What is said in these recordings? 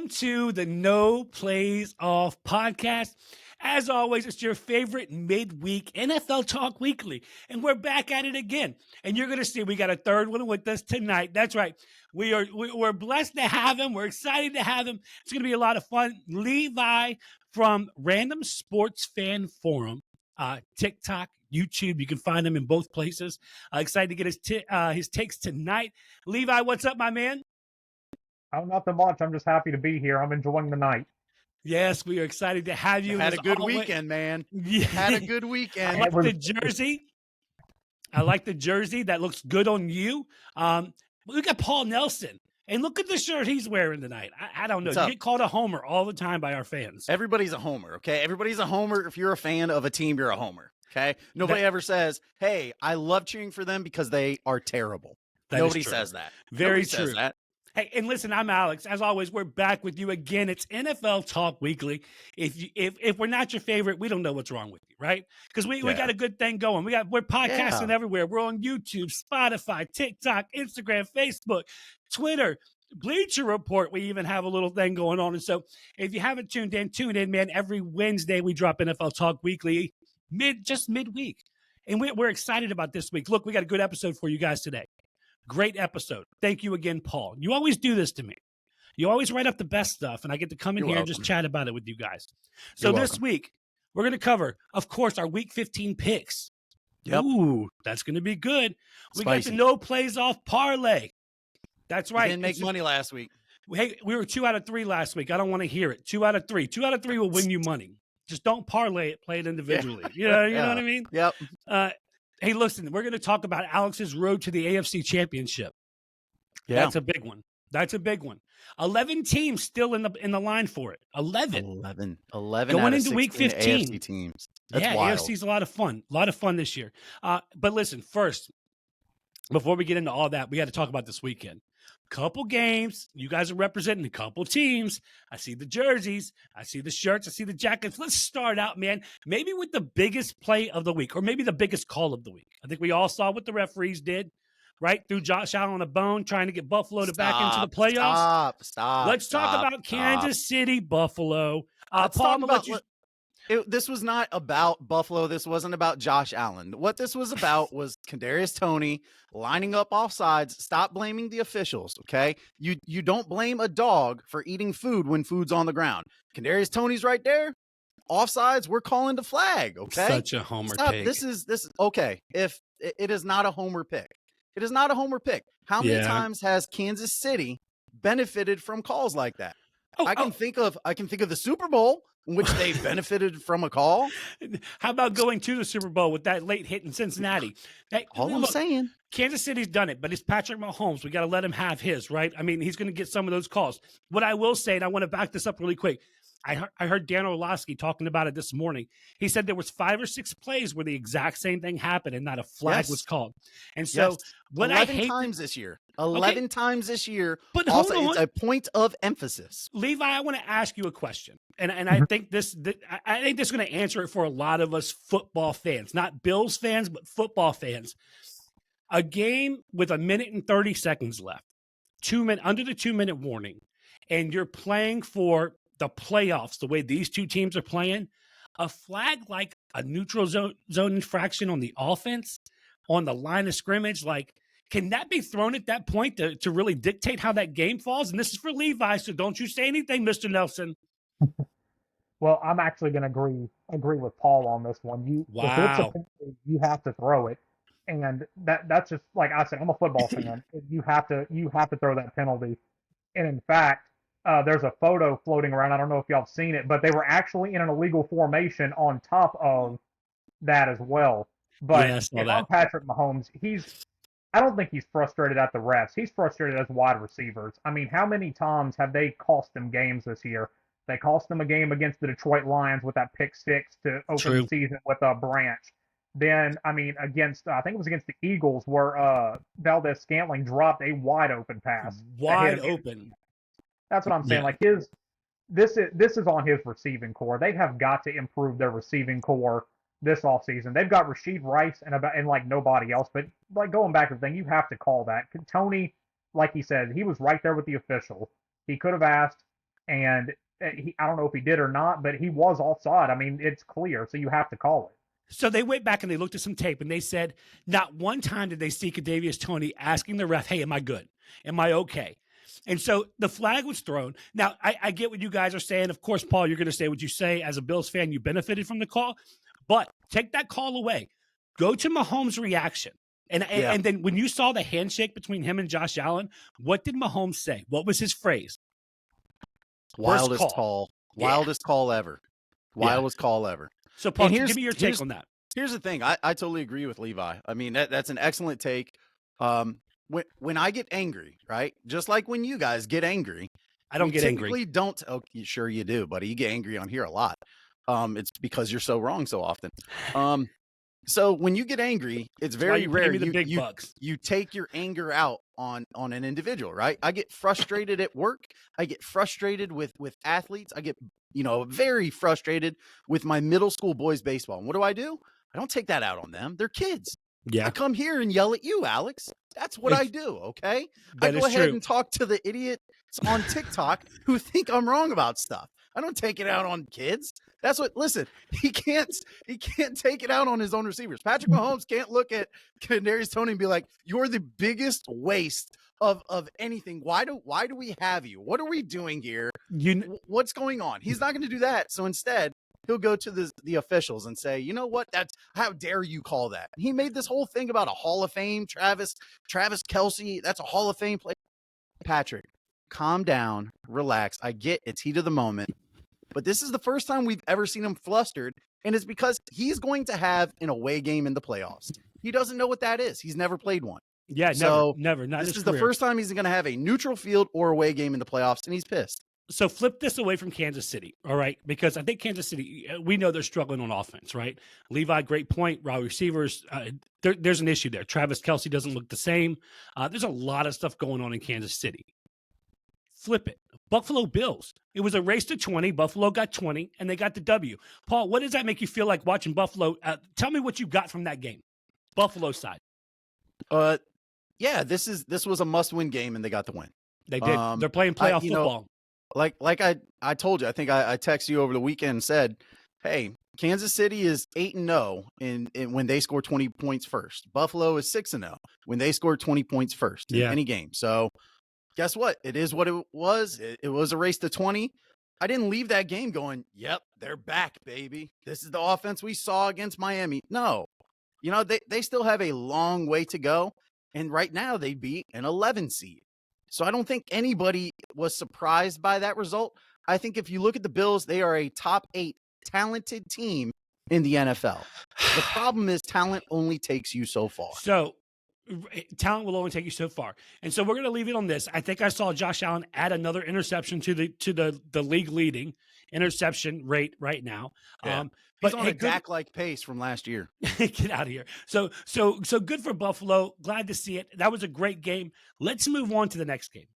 Welcome to the No Plays Off podcast. As always, it's your favorite midweek NFL Talk Weekly, and we're back at it again. And you're going to see we got a third one with us tonight. That's right. We're blessed to have him. We're excited to have him. It's going to be a lot of fun. Levi from Random Sports Fan Forum, TikTok, YouTube. You can find him in both places. Excited to get his takes tonight. Levi, what's up, my man? Oh, nothing much. I'm just happy to be here. I'm enjoying the night. Yes, we are excited to have you. Had a good weekend, man. Yeah. Had a good weekend. I like the jersey. I like the jersey. That looks good on you. Look at Paul Nelson. And look at the shirt he's wearing tonight. I don't know. You get called a homer all the time by our fans. Everybody's a homer, okay? Everybody's a homer. If you're a fan of a team, you're a homer, okay? Nobody ever says, hey, I love cheering for them because they are terrible. Nobody says that. Very Nobody true. Says that. Hey, and listen, I'm Alex. As always, we're back with you again. It's NFL Talk Weekly. If we're not your favorite, we don't know what's wrong with you, right? Because we got a good thing going. We're podcasting everywhere. We're on YouTube, Spotify, TikTok, Instagram, Facebook, Twitter, Bleacher Report. We even have a little thing going on. And so if you haven't tuned in, man. Every Wednesday we drop NFL Talk Weekly midweek. And we're excited about this week. Look, we got a good episode for you guys today. Great episode. Thank you again, Paul. You always do this to me. You always write up the best stuff, and I get to come in here and just chat about it with you guys. So this week, we're going to cover, of course, our Week 15 picks. Yep. Ooh, that's going to be good. We got the No Plays Off Parlay. That's right. We didn't make money last week. Hey, we were 2 out of 3 last week. I don't want to hear it. 2 out of 3. 2 out of 3 will win you money. Just don't parlay it. Play it individually. Yeah. You know what I mean? Yep. Hey, listen, we're going to talk about Alex's road to the AFC Championship. Yeah. That's a big one. 11 teams still in the line for it. 11 going into Week 15. AFC teams. That's wild. AFC's a lot of fun. A lot of fun this year. But listen, first, before we get into all that, we got to talk about this weekend. Couple games. You guys are representing a couple teams. I see the jerseys. I see the shirts. I see the jackets. Let's start out, man, maybe with the biggest play of the week, or maybe the biggest call of the week. I think we all saw what the referees did, right? Threw Josh Allen a bone, trying to get Buffalo back into the playoffs. Stop. Let's talk about Kansas City, Buffalo. Paul, this was not about Buffalo. This wasn't about Josh Allen. What this was about was Kadarius Toney lining up offsides. Stop blaming the officials, okay? You don't blame a dog for eating food when food's on the ground. Kadarius Toney's right there. Offsides, we're calling the flag, okay? Such a homer pick. This is okay. If it is not a homer pick. It is not a homer pick. How many times has Kansas City benefited from calls like that? I can think of the Super Bowl in which they benefited from a call. How about going to the Super Bowl with that late hit in Cincinnati? I'm saying. Kansas City's done it, but it's Patrick Mahomes. We got to let him have his, right? I mean, he's going to get some of those calls. What I will say, and I want to back this up really quick, I heard Dan Orlovsky talking about it this morning. He said there was 5 or 6 plays where the exact same thing happened and not a flag was called. And so what 11 times this year. 11 times this year. But also, hold on. It's a point of emphasis. Levi, I want to ask you a question. And I think this is going to answer it for a lot of us football fans, not Bills fans, but football fans. A game with 1 minute and 30 seconds left, under the 2-minute warning, and you're playing for the playoffs the way these two teams are playing, a flag like a neutral zone infraction on the offense, on the line of scrimmage, like, can that be thrown at that point to really dictate how that game falls? And this is for Levi, so don't you say anything, Mr. Nelson. Well, I'm actually going to agree with Paul on this one. If it's a penalty, you have to throw it, and that's just like I said. I'm a football fan. You have to throw that penalty, and in fact, there's a photo floating around. I don't know if y'all have seen it, but they were actually in an illegal formation on top of that as well. But Patrick Mahomes, I don't think he's frustrated at the refs. He's frustrated as wide receivers. I mean, how many times have they cost them games this year? They cost them a game against the Detroit Lions with that pick six to open the season with a branch. Then, I mean, I think it was against the Eagles where Valdez-Scantling dropped a wide open pass. Wide open. That's what I'm saying. Like this is on his receiving core. They have got to improve their receiving core this offseason. They've got Rashid Rice and like nobody else. But like going back to the thing, you have to call that. Toney, like he said, he was right there with the official. He could have asked, and I don't know if he did or not, but he was offside. I mean, it's clear, so you have to call it. So they went back and they looked at some tape and they said not one time did they see Kadarius Toney asking the ref, "Hey, am I good? Am I okay?" And so the flag was thrown. Now, I get what you guys are saying. Of course, Paul, you're going to say what you say. As a Bills fan, you benefited from the call. But take that call away. Go to Mahomes' reaction. And then when you saw the handshake between him and Josh Allen, what did Mahomes say? What was his phrase? Wildest call. Wildest call ever. Wildest call ever. So, Paul, give me your take on that. Here's the thing. I totally agree with Levi. I mean, that's an excellent take. When I get angry, right? Just like when you guys get angry. I don't get angry. Typically don't. Oh, sure you do, buddy. You get angry on here a lot. It's because you're so wrong so often. So when you get angry, it's very rare you take your anger out on an individual, right? I get frustrated at work. I get frustrated with athletes. I get, very frustrated with my middle school boys baseball. And what do? I don't take that out on them. They're kids. Yeah. I come here and yell at you, Alex. That's what I do, okay? I go ahead and talk to the idiots on TikTok who think I'm wrong about stuff. I don't take it out on kids. That's what. Listen, he can't take it out on his own receivers. Patrick Mahomes can't look at Kadarius Toney and be like, "You're the biggest waste of anything. Why do we have you? What are we doing here? What's going on?" He's not going to do that. So instead, he'll go to the officials and say, "You know what? That's how dare you call that?" He made this whole thing about a Hall of Fame Travis Kelce. That's a Hall of Fame play. Patrick, calm down, relax. I get it's heat of the moment. But this is the first time we've ever seen him flustered, and it's because he's going to have an away game in the playoffs. He doesn't know what that is. He's never played one. Yeah, never. This is the first time he's going to have a neutral field or away game in the playoffs, and he's pissed. So flip this away from Kansas City, all right? Because I think Kansas City, we know they're struggling on offense, right? Levi, great point. Raw receivers, there's an issue there. Travis Kelce doesn't look the same. There's a lot of stuff going on in Kansas City. Flip it. Buffalo Bills. It was a race to 20. Buffalo got 20, and they got the W. Paul, what does that make you feel like watching Buffalo? Tell me what you got from that game. Buffalo side. Yeah, this was a must-win game, and they got the win. They did. They're playing playoff football. Like I told you, I think I texted you over the weekend and said, hey, Kansas City is 8-0 in when they score 20 points first. Buffalo is 6-0 when they score 20 points first in any game. So guess what? It is what it was. It was a race to 20. I didn't leave that game going, yep, they're back, baby. This is the offense we saw against Miami. No, they still have a long way to go. And right now they beat an 11 seed. So I don't think anybody was surprised by that result. I think if you look at the Bills, they are a top 8 talented team in the NFL. The problem is talent only takes you so far. So talent will only take you so far. And so we're going to leave it on this. I think I saw Josh Allen add another interception to the league leading interception rate right now. Yeah. But he's on a Dak-like pace from last year. Get out of here. So good for Buffalo. Glad to see it. That was a great game. Let's move on to the next game.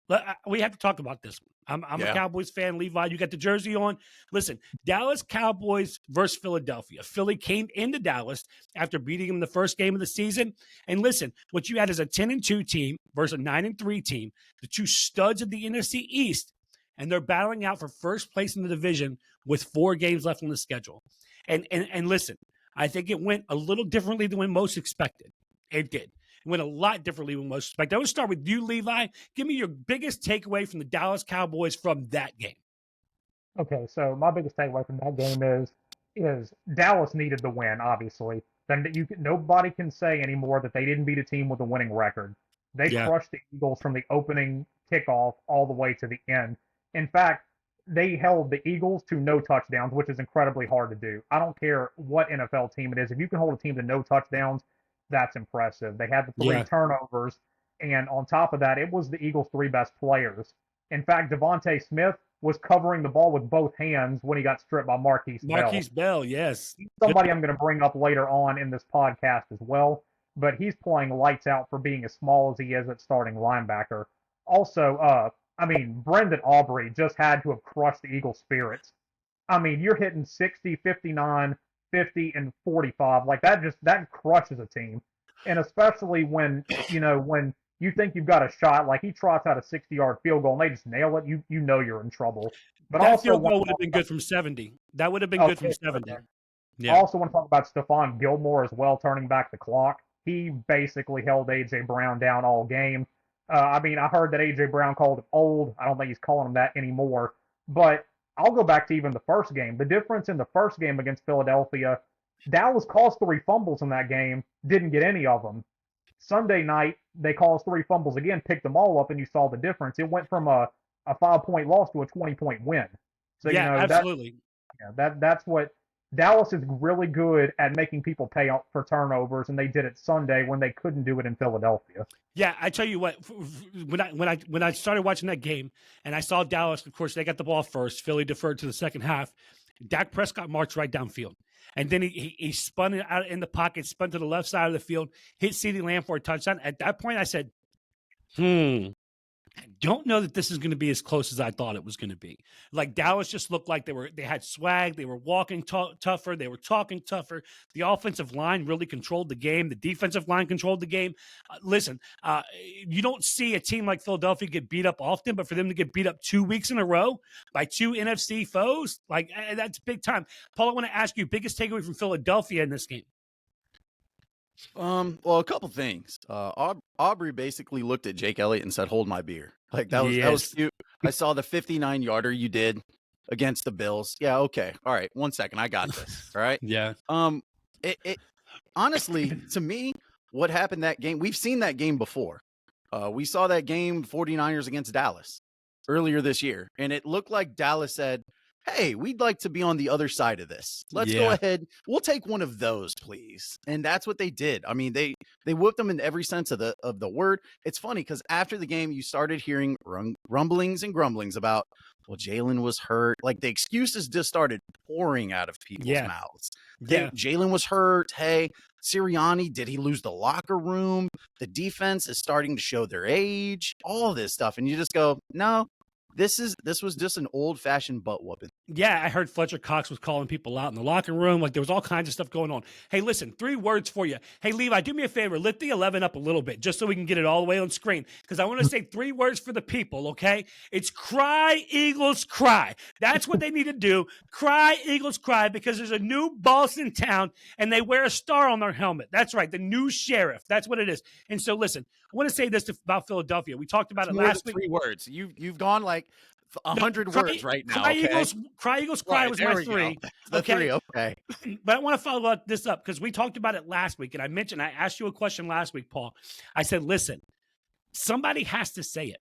We have to talk about this one. I'm a Cowboys fan. Levi, you got the jersey on. Listen, Dallas Cowboys versus Philadelphia. Philly came into Dallas after beating them the first game of the season. And listen, what you had is a 10-2 team versus a 9-3 team, the two studs of the NFC East, and they're battling out for first place in the division with 4 games left on the schedule. And listen, I think it went a little differently than when most expected. It did. It went a lot differently than most expected. I want to start with you, Levi. Give me your biggest takeaway from the Dallas Cowboys from that game. Okay, so my biggest takeaway from that game is Dallas needed the win, obviously. Then nobody can say anymore that they didn't beat a team with a winning record. They crushed the Eagles from the opening kickoff all the way to the end. In fact, they held the Eagles to no touchdowns, which is incredibly hard to do. I don't care what NFL team it is. If you can hold a team to no touchdowns, that's impressive. They had the 3 turnovers, and on top of that, it was the Eagles' 3 best players. In fact, Devontae Smith was covering the ball with both hands when he got stripped by Marquise Bell. Marquise Bell, yes. Somebody I'm going to bring up later on in this podcast as well, but he's playing lights out for being as small as he is at starting linebacker. Also, Brendan Aubrey just had to have crushed the Eagles' spirits. I mean, you're hitting 60, 59, 50, and 45. Like, that crushes a team. And especially when you think you've got a shot. Like he trots out a 60-yard field goal and they just nail it. You know you're in trouble. But that also field goal would have been good from 70. That would have been good from 70. Yeah. I also want to talk about Stephon Gilmore as well, turning back the clock. He basically held A.J. Brown down all game. I mean, I heard that A.J. Brown called him old. I don't think he's calling him that anymore. But I'll go back to even the first game. The difference in the first game against Philadelphia, Dallas caused 3 fumbles in that game, didn't get any of them. Sunday night, they caused 3 fumbles again, picked them all up, and you saw the difference. It went from a 5-point loss to a 20-point win. So, yeah, absolutely. That's what Dallas is really good at making people pay for turnovers, and they did it Sunday when they couldn't do it in Philadelphia. Yeah, I tell you what, when I started watching that game and I saw Dallas, of course, they got the ball first. Philly deferred to the second half. Dak Prescott marched right downfield. And then he spun it out in the pocket, spun to the left side of the field, hit CeeDee Lamb for a touchdown. At that point, I said, I don't know that this is going to be as close as I thought it was going to be. Like Dallas just looked like they had swag. They were walking tougher. They were talking tougher. The offensive line really controlled the game. The defensive line controlled the game. Listen, you don't see a team like Philadelphia get beat up often, but for them to get beat up 2 weeks in a row by 2 NFC foes, like that's big time. Paul, I want to ask you, biggest takeaway from Philadelphia in this game? Well, a couple things. Aubrey basically looked at Jake Elliott and said, "Hold my beer." Like that was cute. I saw the 59-yarder you did against the Bills. Yeah, okay. All right. 1 second. I got this. All right. Yeah. It honestly, to me, what happened that game, we've seen that game before. We saw that game 49ers against Dallas earlier this year, and it looked like Dallas said, "Hey, we'd like to be on the other side of this. Let's go ahead. We'll take one of those, please." And that's what they did. I mean, they whooped them in every sense of the word. It's funny because after the game, you started hearing rumblings and grumblings about, well, Jalen was hurt. Like the excuses just started pouring out of people's mouths. Jalen was hurt. Hey, Sirianni, did he lose the locker room? The defense is starting to show their age. All this stuff, and you just go, no. This was just an old-fashioned butt whooping. Yeah, I heard Fletcher Cox was calling people out in the locker room. Like, there was all kinds of stuff going on. Hey, listen, 3 words for you. Hey, Levi, do me a favor. Lift the 11 up a little bit just so we can get it all the way on screen because I want to say 3 words for the people, okay? It's cry, Eagles, cry. That's what they need to do. Cry, Eagles, cry because there's a new boss in town and they wear a star on their helmet. That's right, the new sheriff. That's what it is. And so, listen, I want to say this about Philadelphia. We talked about it last week. 3 words. You've gone like 100 words right now. Cry, okay? Eagles, cry was my 3. The 3, okay. But I want to follow up this up because we talked about it last week, and I asked you a question last week, Paul. I said, listen, somebody has to say it.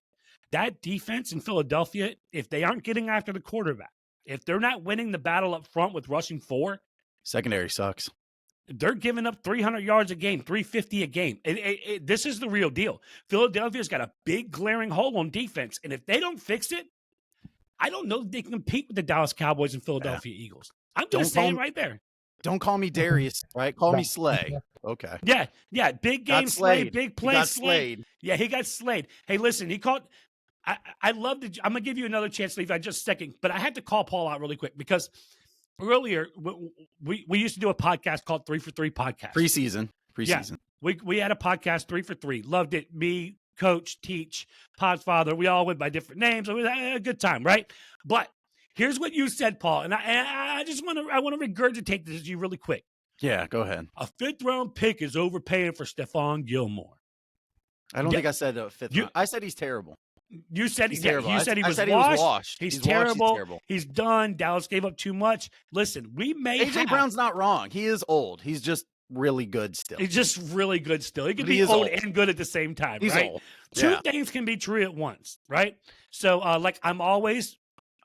That defense in Philadelphia, if they aren't getting after the quarterback, if they're not winning the battle up front with rushing 4, secondary sucks. They're giving up 300 yards a game, 350 a game. This is the real deal. Philadelphia's got a big glaring hole on defense, and if they don't fix it, I don't know if they can compete with the Dallas Cowboys and Philadelphia Eagles. I'm going to say it right there. Don't call me Darius, right? Call me Slay. Okay. Yeah. Big game Slay, big play Slay. Yeah, he got slayed. Hey, listen, he caught. I love the. I'm going to give you another chance, Levi, just a second, but I had to call Paul out really quick because earlier we used to do a podcast called 3 for 3 podcast. Preseason. Yeah, we had a podcast 3 for 3. Loved it. Me, Coach, Teach, Podfather, we all went by different names. It was a good time, right? But here's what you said, Paul, and I just want to regurgitate this to you really quick. Yeah, go ahead. A 5th-round pick is overpaying for Stephon Gilmore. I don't think I said a 5th round. I said he's terrible. You said he's terrible. You said he was washed. He's terrible. He's done. Dallas gave up too much. Listen, we may AJ Brown's not wrong. He is old. He's just really good still. He's just really good still. He could be old and good at the same time, he's right? Old. Two things can be true at once, right? So, like, I'm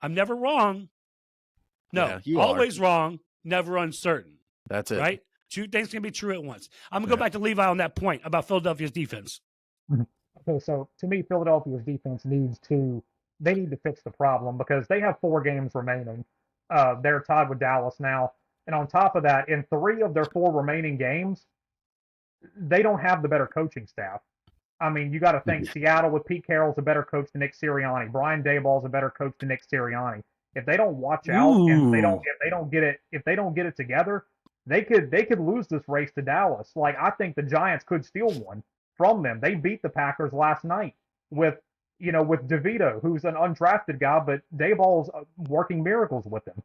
never wrong. No, always wrong, never uncertain. That's it. Right? 2 things can be true at once. I'm going to go back to Levi on that point about Philadelphia's defense. Okay, so to me, Philadelphia's defense need to fix the problem because they have 4 games remaining. They're tied with Dallas now. And on top of that, in 3 of their 4 remaining games, they don't have the better coaching staff. I mean, you got to think Seattle with Pete Carroll's a better coach than Nick Sirianni. Brian Daboll's a better coach than Nick Sirianni. If they don't watch out and if they don't get it together, they could lose this race to Dallas. Like I think the Giants could steal one. from them. They beat the Packers last night with with DeVito, who's an undrafted guy, but Dayball's working miracles with him.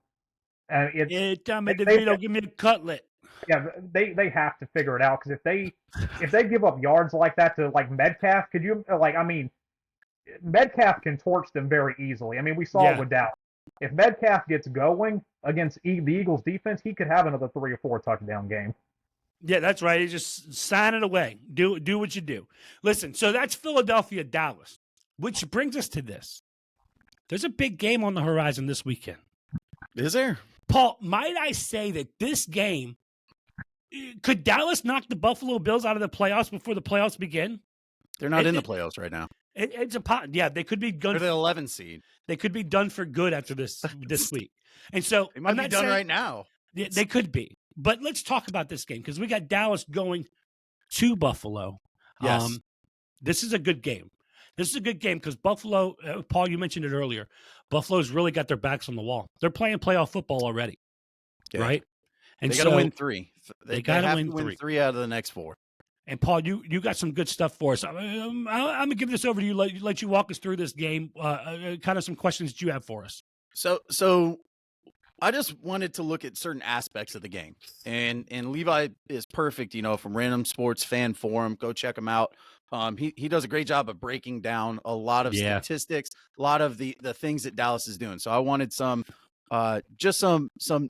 And DeVito, give me a cutlet. Yeah, they have to figure it out, because if they give up yards like that to like Metcalf, could you Metcalf can torch them very easily. I mean, we saw it with Dallas. If Metcalf gets going against the Eagles defense, he could have another 3 or 4 touchdown game. Yeah, that's right. You just sign it away. Do what you do. Listen, so that's Philadelphia, Dallas, which brings us to this. There's a big game on the horizon this weekend. Is there? Paul, might I say that this game, could Dallas knock the Buffalo Bills out of the playoffs before the playoffs begin? They're not in the playoffs right now. It's a pot. Yeah, they could be done. They're the 11 seed. They could be done for good after this week. And so they might be done right now. They could be. But let's talk about this game, because we got Dallas going to Buffalo. Yes. This is a good game. This is a good game because Buffalo, Paul, you mentioned it earlier, Buffalo's really got their backs on the wall. They're playing playoff football already, right? And they got to win 3. They got to win 3 out of the next 4. And Paul, you got some good stuff for us. I'm going to give this over to you. Let you walk us through this game. Kind of some questions that you have for us. So I just wanted to look at certain aspects of the game, and Levi is perfect. From Random Sports Fan Forum, go check him out. He does a great job of breaking down a lot of statistics, a lot of the things that Dallas is doing. So I wanted some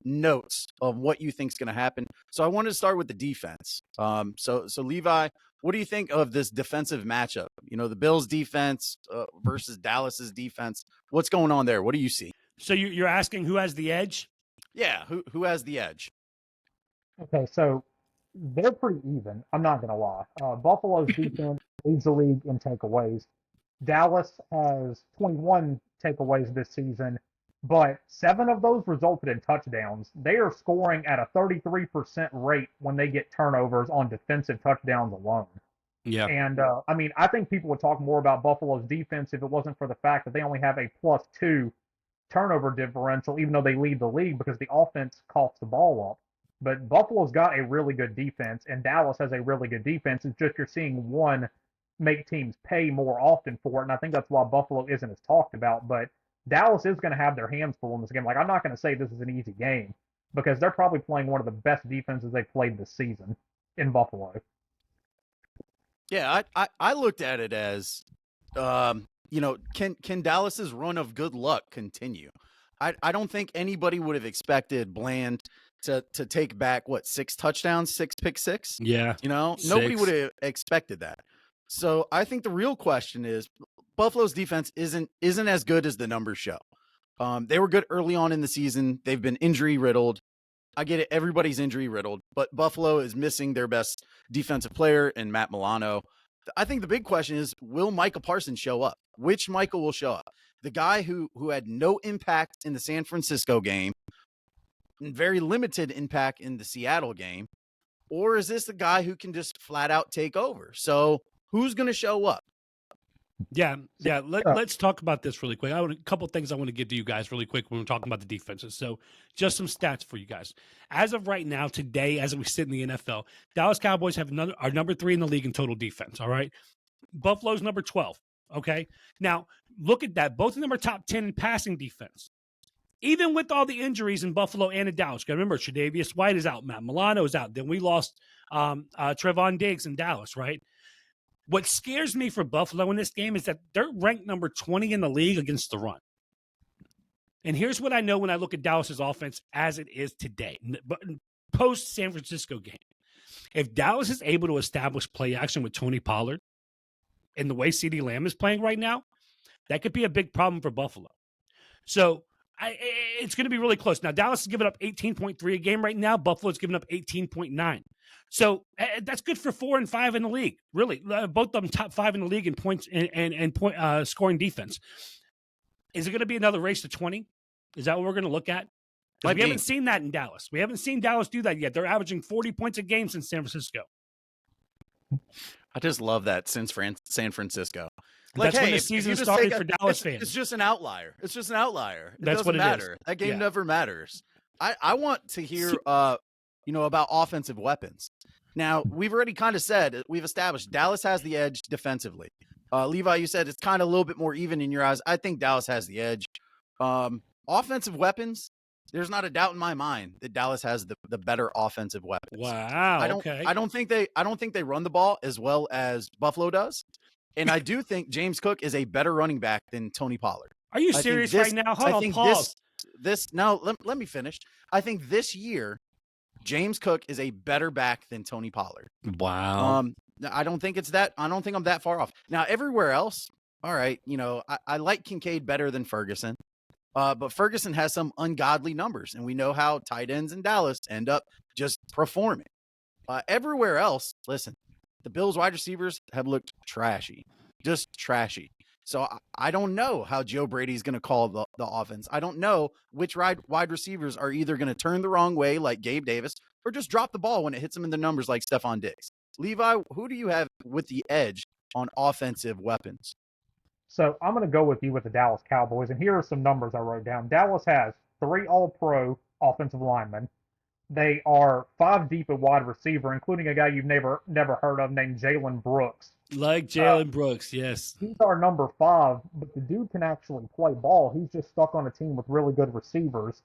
notes of what you think is going to happen. So I wanted to start with the defense. So Levi, what do you think of this defensive matchup? The Bills defense versus Dallas's defense. What's going on there? What do you see? So you're asking who has the edge? Yeah, who has the edge? Okay, so they're pretty even. I'm not going to lie. Buffalo's defense leads the league in takeaways. Dallas has 21 takeaways this season, but 7 of those resulted in touchdowns. They are scoring at a 33% rate when they get turnovers on defensive touchdowns alone. Yeah. And, I think people would talk more about Buffalo's defense if it wasn't for the fact that they only have a +2 turnover differential, even though they lead the league, because the offense coughs the ball up. But Buffalo's got a really good defense, and Dallas has a really good defense. It's just you're seeing one make teams pay more often for it, and I think that's why Buffalo isn't as talked about. But Dallas is going to have their hands full in this game. Like, I'm not going to say this is an easy game, because they're probably playing one of the best defenses they've played this season in Buffalo. Yeah, I looked at it as can Dallas's run of good luck continue? I don't think anybody would have expected Bland to take back 6 touchdowns, 6 pick six. Yeah. Nobody would have expected that. So I think the real question is Buffalo's defense isn't as good as the numbers show. They were good early on in the season. They've been injury riddled. I get it. Everybody's injury riddled, but Buffalo is missing their best defensive player in Matt Milano. I think the big question is, will Micah Parsons show up? Which Michael will show up? The guy who had no impact in the San Francisco game, and very limited impact in the Seattle game, or is this the guy who can just flat out take over? So who's going to show up? Yeah. Let's talk about this really quick. A couple things I want to give to you guys really quick when we're talking about the defenses. So just some stats for you guys. As of right now, today, as we sit in the NFL, Dallas Cowboys are number 3 in the league in total defense, all right? Buffalo's number 12, okay? Now, look at that. Both of them are top 10 in passing defense. Even with all the injuries in Buffalo and in Dallas. Remember, Tre'Davious White is out. Matt Milano is out. Then we lost Trevon Diggs in Dallas, right? What scares me for Buffalo in this game is that they're ranked number 20 in the league against the run. And here's what I know when I look at Dallas's offense as it is today, post San Francisco game. If Dallas is able to establish play action with Tony Pollard and the way CeeDee Lamb is playing right now, that could be a big problem for Buffalo. So it's going to be really close. Now, Dallas is giving up 18.3 a game right now. Buffalo's giving up 18.9. So that's good for 4 and 5 in the league. Really, both of them top 5 in the league in points and point scoring defense. Is it going to be another race to 20? Is that what we're going to look at? We haven't seen that in Dallas. We haven't seen Dallas do that yet. They're averaging 40 points a game since San Francisco. I just love that since San Francisco. That's when the season started for Dallas fans. It's just an outlier. It's just an outlier. It That's what it matter. is. That game never matters. I want to hear about offensive weapons. Now, we've already kind of said, we've established Dallas has the edge defensively. Levi, you said it's kind of a little bit more even in your eyes. I think Dallas has the edge. Offensive weapons, there's not a doubt in my mind that Dallas has the better offensive weapons. Wow. I don't think they run the ball as well as Buffalo does. And I do think James Cook is a better running back than Tony Pollard. Are you serious right now? Hold on, pause. Let me finish. I think this year, James Cook is a better back than Tony Pollard. Wow. I don't think I'm that far off. Now, everywhere else, all right, I like Kincaid better than Ferguson. But Ferguson has some ungodly numbers, and we know how tight ends in Dallas end up just performing. Everywhere else, listen, the Bills wide receivers have looked trashy, just trashy. So I don't know how Joe Brady's going to call the offense. I don't know which wide receivers are either going to turn the wrong way like Gabe Davis or just drop the ball when it hits them in the numbers like Stephon Diggs. Levi, who do you have with the edge on offensive weapons? So I'm going to go with you with the Dallas Cowboys, and here are some numbers I wrote down. Dallas has 3 All-Pro offensive linemen. They are 5 deep at wide receiver, including a guy you've never heard of named Jalen Brooks. Like Jalen Brooks, yes. He's our number 5, but the dude can actually play ball. He's just stuck on a team with really good receivers.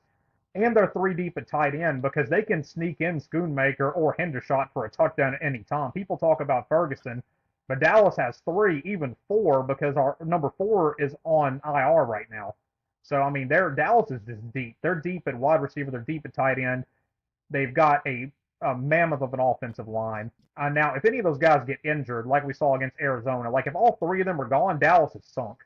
And they're 3 deep at tight end because they can sneak in Schoonmaker or Hendershot for a touchdown at any time. People talk about Ferguson, but Dallas has 3, even 4, because our number 4 is on IR right now. So, I mean, Dallas is just deep. They're deep at wide receiver. They're deep at tight end. They've got a mammoth of an offensive line. Now, if any of those guys get injured, like we saw against Arizona, like if all 3 of them are gone, Dallas is sunk.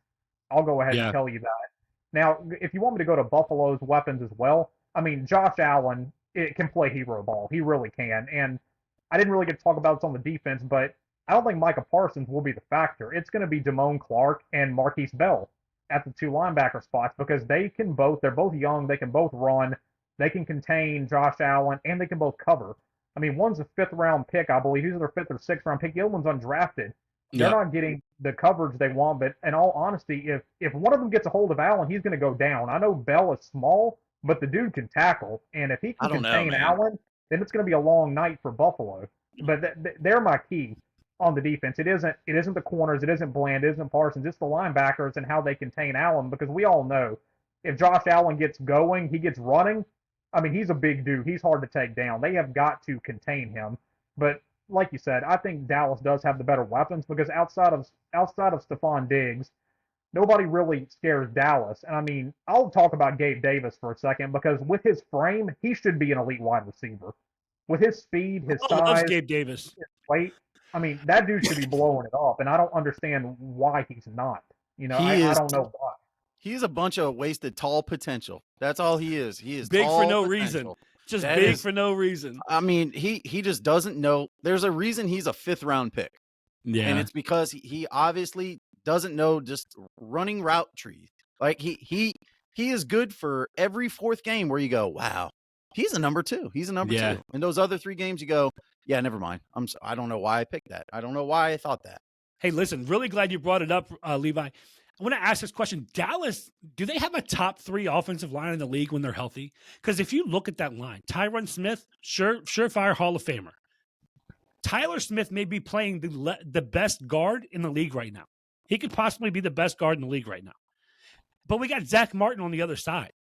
I'll go ahead and tell you that. Now, if you want me to go to Buffalo's weapons as well, I mean, Josh Allen can play hero ball. He really can. And I didn't really get to talk about this on the defense, but I don't think Micah Parsons will be the factor. It's going to be Damone Clark and Marquise Bell at the 2 linebacker spots because they're both young, they can both run, they can contain Josh Allen, and they can both cover. I mean, one's a 5th round pick, I believe. He's their 5th or 6th round pick. The other one's undrafted. They're not getting the coverage they want, but in all honesty, if one of them gets a hold of Allen, he's going to go down. I know Bell is small, but the dude can tackle, and if he can contain Allen, then it's going to be a long night for Buffalo. But they're my key on the defense. It isn't the corners, it isn't Bland, it isn't Parsons, it's the linebackers and how they contain Allen, because we all know if Josh Allen gets going, he gets running, I mean, he's a big dude. He's hard to take down. They have got to contain him. But like you said, I think Dallas does have the better weapons because outside of Stephon Diggs, nobody really scares Dallas. And I mean, I'll talk about Gabe Davis for a second because with his frame, he should be an elite wide receiver. With his speed, his size, Gabe Davis. His weight, I mean, that dude should be blowing it up. And I don't understand why he's not. I don't know why. He's a bunch of wasted tall potential. That's all he is. He is big tall for no potential. reason. Just that big for no reason. I mean, he just doesn't know. There's a reason he's a 5th round pick. Yeah. And it's because he obviously doesn't know just running route trees. Like he is good for every 4th game where you go, wow, he's a number 2. He's a number 2. In those other 3 games, you go, yeah, never mind. I don't know why I picked that. I don't know why I thought that. Hey, listen, really glad you brought it up, Levi. I want to ask this question. Dallas, do they have a top 3 offensive line in the league when they're healthy? Because if you look at that line, Tyron Smith, surefire Hall of Famer. Tyler Smith may be playing the best guard in the league right now. He could possibly be the best guard in the league right now. But we got Zach Martin on the other side.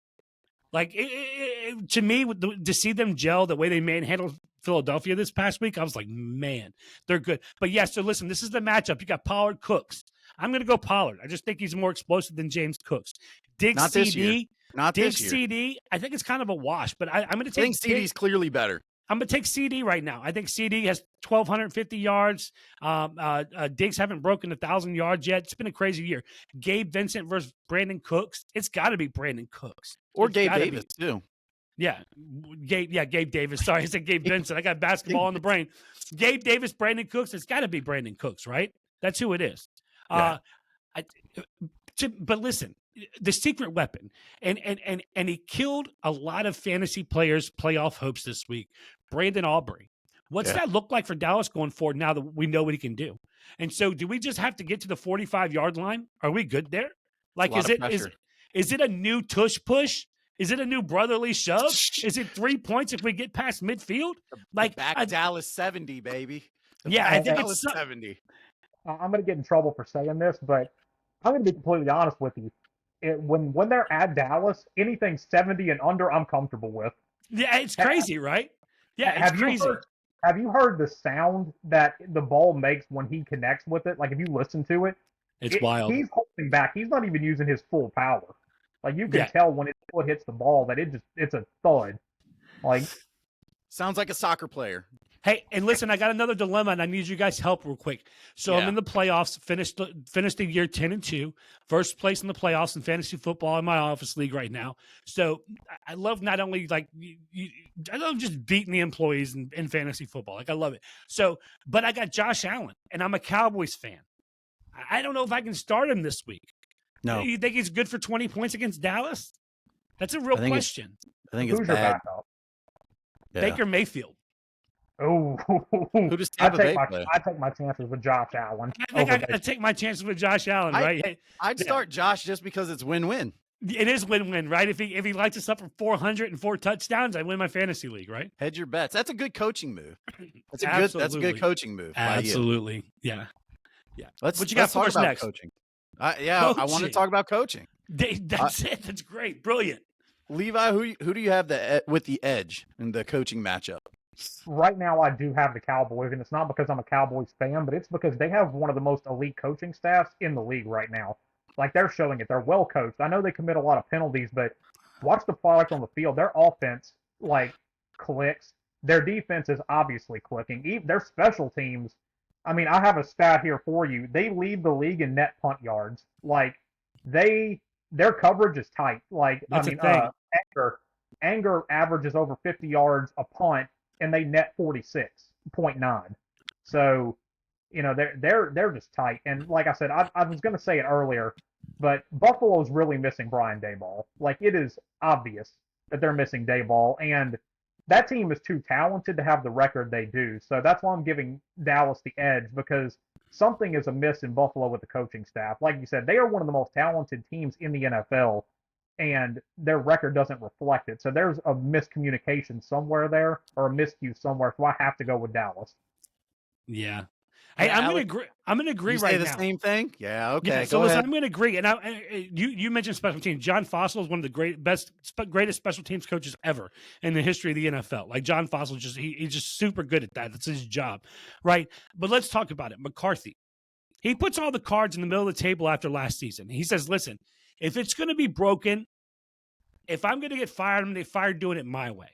Like, to me, to see them gel the way they manhandled Philadelphia this past week, I was like, man, they're good. But yeah, so listen, this is the matchup. You got Pollard, Cooks. I'm going to go Pollard. I just think he's more explosive than James Cooks. Diggs, Not CD. This year. Not Diggs, this year. CD. I think it's kind of a wash, but I'm going to take. I think CD's clearly better. I'm going to take CD right now. I think CD has 1,250 yards. Diggs haven't broken 1,000 yards yet. It's been a crazy year. Gabe Vincent versus Brandon Cooks. It's got to be Brandon Cooks. Or Gabe Davis, too. Yeah. Gabe Davis. Sorry, I said Gabe Vincent. I got basketball in the brain. Gabe Davis, Brandon Cooks. It's got to be Brandon Cooks, right? That's who it is. Yeah. But listen, the secret weapon, and he killed a lot of fantasy players' playoff hopes this week. Brandon Aubrey. What's that look like for Dallas going forward now that we know what he can do? And so, do we just have to get to the 45-yard line? Are we good there? Like, is it a new tush push? Is it a new brotherly shove? Is it 3 points if we get past midfield? Like Dallas 70, baby. I think Dallas it's 70. I'm going to get in trouble for saying this, but I'm going to be completely honest with you. When they're at Dallas, anything 70 and under, I'm comfortable with. Yeah, it's crazy, right? Yeah, it's crazy. Have you heard the sound that the ball makes when he connects with it? Like if you listen to it, it's wild. He's holding back. He's not even using his full power. Like you can tell when his foot hits the ball that it's a thud. Like sounds like a soccer player. Hey, and listen, I got another dilemma, and I need you guys' help real quick. So I'm in the playoffs, finished the year 10-2, first place in the playoffs in fantasy football in my office league right now. So I love not only I love just beating the employees in fantasy football. Like I love it. So, but I got Josh Allen, and I'm a Cowboys fan. I don't know if I can start him this week. No, you think he's good for 20 points against Dallas? That's a real question. I think it's Who's bad. Your backup? Baker Mayfield. Oh, who does Tampa Bay play? I take my chances with Josh Allen. I think I got to take my chances with Josh Allen, right? I'd start Josh just because it's win-win. It is win-win, right? If he lights us up for 404 touchdowns, I win my fantasy league, right? Hedge your bets. That's a good coaching move. That's a good coaching move. Absolutely, yeah. What you got for us next? Coaching. I want to talk about coaching. That's it. That's great. Brilliant. Levi, who do you have with the edge in the coaching matchup? Right now, I do have the Cowboys, and it's not because I'm a Cowboys fan, but it's because they have one of the most elite coaching staffs in the league right now. Like, they're showing it. They're well coached. I know they commit a lot of penalties, but watch the product on the field. Their offense, clicks. Their defense is obviously clicking. Their special teams, I mean, I have a stat here for you. They lead the league in net punt yards. Their coverage is tight. Anger averages over 50 yards a punt, and they net 46.9. So, they're just tight. And like I said, I was going to say it earlier, but Buffalo's really missing Brian Daboll. Like, it is obvious that they're missing Daboll, and that team is too talented to have the record they do. So that's why I'm giving Dallas the edge, because something is amiss in Buffalo with the coaching staff. Like you said, they are one of the most talented teams in the NFL, and their record doesn't reflect it. So there's a miscommunication somewhere there, or a miscue somewhere. So I have to go with Dallas. Yeah. Hey, I'm going to agree you right say now. the same thing? Yeah, okay. Yeah, so listen, I'm going to agree. And you mentioned special teams. John Fossil is one of the greatest special teams coaches ever in the history of the NFL. Like, John Fossil, he's just super good at that. That's his job, right? But let's talk about it. McCarthy. He puts all the cards in the middle of the table after last season. He says, listen, if it's going to be broken, if I'm going to get fired, I'm going to get fired doing it my way.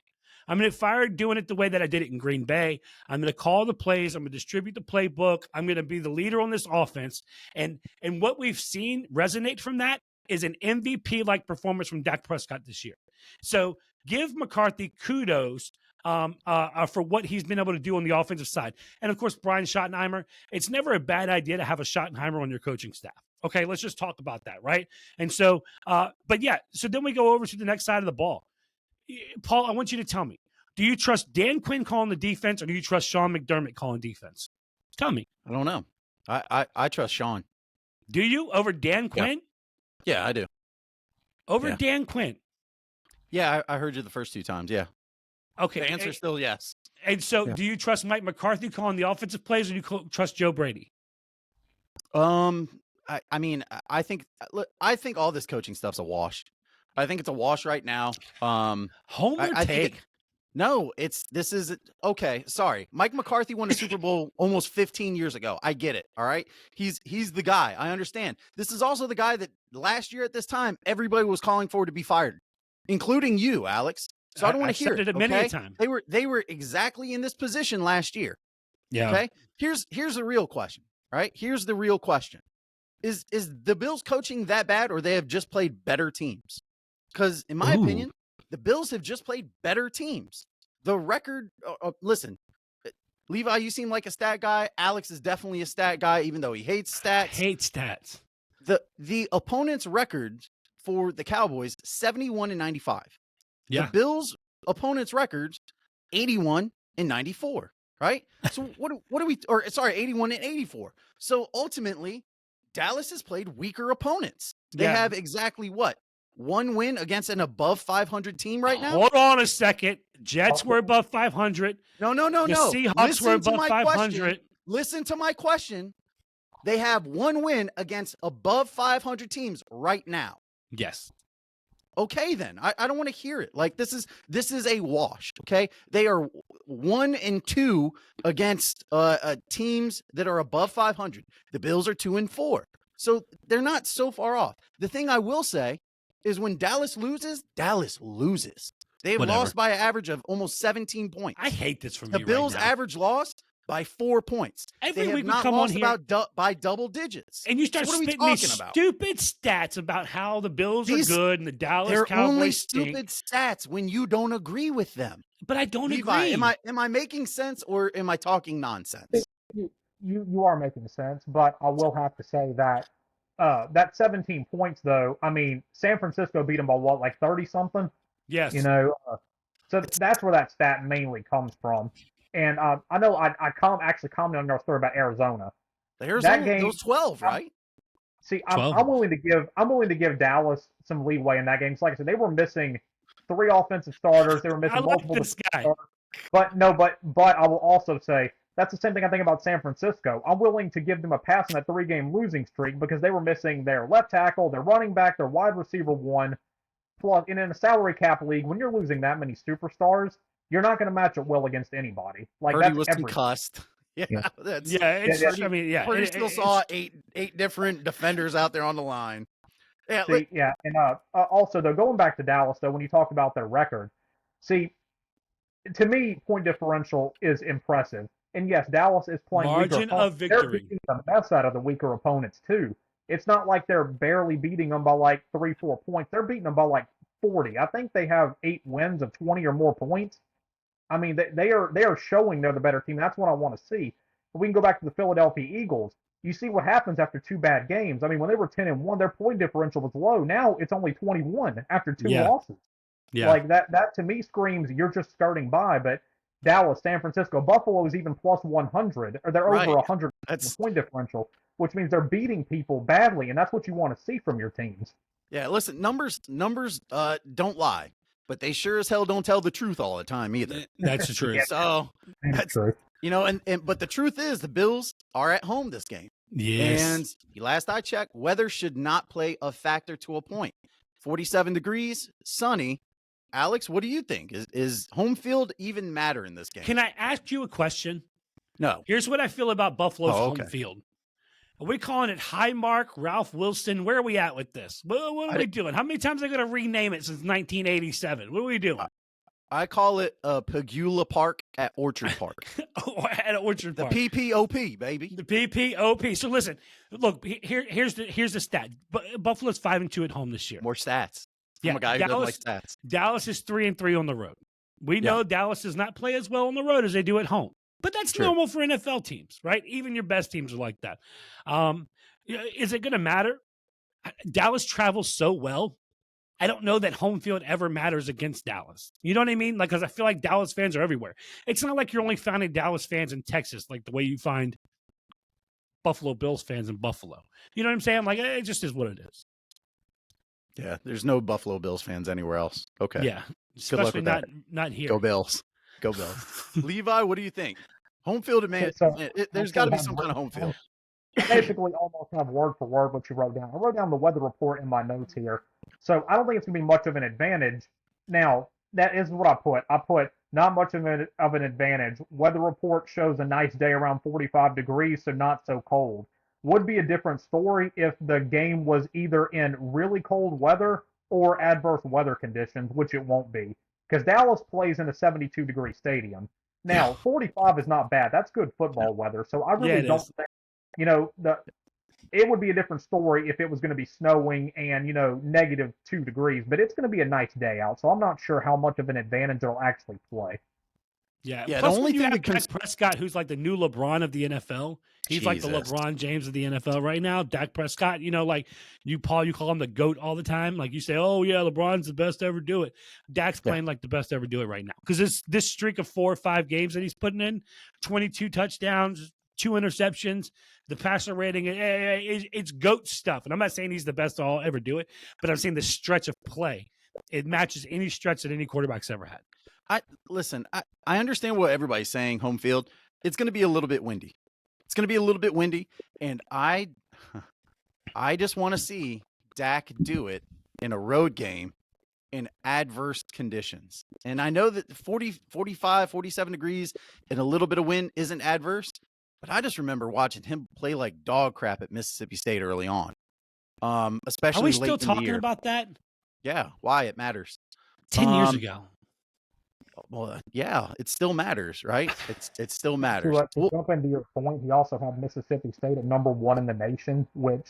I'm going to get fired doing it the way that I did it in Green Bay. I'm going to call the plays. I'm going to distribute the playbook. I'm going to be the leader on this offense. And what we've seen resonate from that is an MVP-like performance from Dak Prescott this year. So give McCarthy kudos for what he's been able to do on the offensive side. And, of course, Brian Schottenheimer, it's never a bad idea to have a Schottenheimer on your coaching staff. Okay, let's just talk about that, right? And so, so then we go over to the next side of the ball. Paul, I want you to tell me, do you trust Dan Quinn calling the defense, or do you trust Sean McDermott calling defense? Tell me. I don't know. I trust Sean. Do you? Over Dan Quinn? Yeah, I do. Over Dan Quinn? Yeah, I heard you the first two times, yeah. Okay. The answer is still yes. And so do you trust Mike McCarthy calling the offensive plays, or do you trust Joe Brady? I think all this coaching stuff's a wash. I think it's a wash right now. Homer take. No, this is okay. Sorry. Mike McCarthy won a Super Bowl almost 15 years ago. I get it. All right. He's the guy. I understand. This is also the guy that last year at this time, everybody was calling for to be fired, including you, Alex. So I don't want to hear it. Many a time. They were exactly in this position last year. Yeah. Okay. Here's the real question. Right. Here's the real question. Is the Bills coaching that bad, or they have just played better teams? Because in my opinion, the Bills have just played better teams. The record, listen, Levi, you seem like a stat guy. Alex is definitely a stat guy, even though he hates stats. Hates stats. The opponent's record for the Cowboys, 71-95. Yeah. The Bills' opponent's records, 81-94. Right? So what do we? Or sorry, 81-84. So ultimately, Dallas has played weaker opponents. They have exactly what? one win against an above 500 team right now? Hold on a second. Jets were above 500. No. The Seahawks were above 500. Listen to my question. They have one win against above 500 teams right now. Yes. Okay, then I don't want to hear it. Like this is a wash. Okay, they are 1-2 against teams that are above 500. The Bills are 2-4, so they're not so far off. The thing I will say is when Dallas loses. They've lost by an average of almost 17 points. I hate this from the Bills' right now. average loss by 4 points. Every they week have not we come lost on here by double digits. And you start so what spitting are we these talking about? stupid stats about how the Bills are good and the Dallas They're Cowboys only stink. stupid stats when you don't agree with them. But I don't Levi, agree. am I making sense or am I talking nonsense? You are making sense, but I will have to say that that 17 points, though, I mean, San Francisco beat them by what, like 30-something? Yes. You know, so that's where that stat mainly comes from. And I know I actually commented on your story about Arizona. That game, those 12, right? See, I'm willing to give Dallas some leeway in that game. So like I said, they were missing 3 offensive starters. They were missing multiple this guy. starters. But I will also say that's the same thing I think about San Francisco. I'm willing to give them a pass on that 3-game losing streak because they were missing their left tackle, their running back, their wide receiver 1. Plus, in a salary cap league, when you're losing that many superstars, you're not going to match it well against anybody. Like Purdy that's was concussed. I mean, Purdy still saw eight different defenders out there on the line. Yeah, and also though, going back to Dallas though, when you talk about their record, see, to me, point differential is impressive. And yes, Dallas is playing margin of victory. They're beating the mess out of the weaker opponents too. It's not like they're barely beating them by like 3-4 points. They're beating them by like 40. I think they have 8 wins of 20 or more points. I mean, they are showing they're the better team. That's what I want to see. But we can go back to the Philadelphia Eagles. You see what happens after 2 bad games. I mean, when they were 10-1, their point differential was low. Now it's only 21 after 2 losses. Yeah. Like that to me screams you're just skirting by. But Dallas, San Francisco, Buffalo is even plus 100, or they're over 100 point differential, which means they're beating people badly, and that's what you want to see from your teams. Yeah, listen, numbers don't lie, but they sure as hell don't tell the truth all the time either. That's the truth. So that's true. You know, and but the truth is the Bills are at home this game. Yes. And last I checked, weather should not play a factor to a point. 47 degrees, sunny. Alex, what do you think? Is home field even matter in this game? Can I ask you a question? No. Here's what I feel about Buffalo's home field. Are we calling it Highmark, Ralph Wilson? Where are we at with this? What are we doing? How many times are they going to rename it since 1987? What are we doing? I call it Pagula Park at Orchard Park. At Orchard Park. The PPOP, baby. The PPOP. So listen, look, here's the stat. Buffalo's 5-2 at home this year. More stats. From a guy who doesn't like stats. Dallas is 3-3 on the road. We know Dallas does not play as well on the road as they do at home. But that's normal for NFL teams, right? Even your best teams are like that. Is it going to matter? Dallas travels so well. I don't know that home field ever matters against Dallas. You know what I mean? Like, because I feel like Dallas fans are everywhere. It's not like you're only finding Dallas fans in Texas, like the way you find Buffalo Bills fans in Buffalo. You know what I'm saying? Like, it just is what it is. Yeah, there's no Buffalo Bills fans anywhere else. Okay. Yeah, good luck with that. Not here. Go Bills. Go Bills. Levi, what do you think? Home field advantage. There's got to be some kind of home field. I basically almost have word for word what you wrote down. I wrote down the weather report in my notes here. So I don't think it's going to be much of an advantage. Now, that is what I put. I put not much of an advantage. Weather report shows a nice day around 45 degrees, so not so cold. Would be a different story if the game was either in really cold weather or adverse weather conditions, which it won't be. Because Dallas plays in a 72-degree stadium. Now, 45 is not bad. That's good football weather. So I really don't think, it would be a different story if it was going to be snowing and, -2 degrees. But it's going to be a nice day out. So I'm not sure how much of an advantage it'll actually play. Yeah. Plus, the only thing you have Dak Prescott, who's like the new LeBron of the NFL. He's like the LeBron James of the NFL right now. Dak Prescott, like you call him the GOAT all the time. Like you say, oh, yeah, LeBron's the best to ever do it. Dak's playing like the best to ever do it right now. Because this streak of 4 or 5 games that he's putting in, 22 touchdowns, 2 interceptions. The passer rating, it's GOAT stuff. And I'm not saying he's the best to all ever do it, but I'm saying the stretch of play. It matches any stretch that any quarterback's ever had. I understand what everybody's saying, home field. It's going to be a little bit windy. And I just want to see Dak do it in a road game in adverse conditions. And I know that 40, 45, 47 degrees and a little bit of wind isn't adverse, but I just remember watching him play like dog crap at Mississippi State early on. Especially Are we late still in the talking year. about that? Yeah, why it matters. 10 years ago. Well, yeah, it still matters, right? It still matters. To jump into your point, he also had Mississippi State at number 1 in the nation, which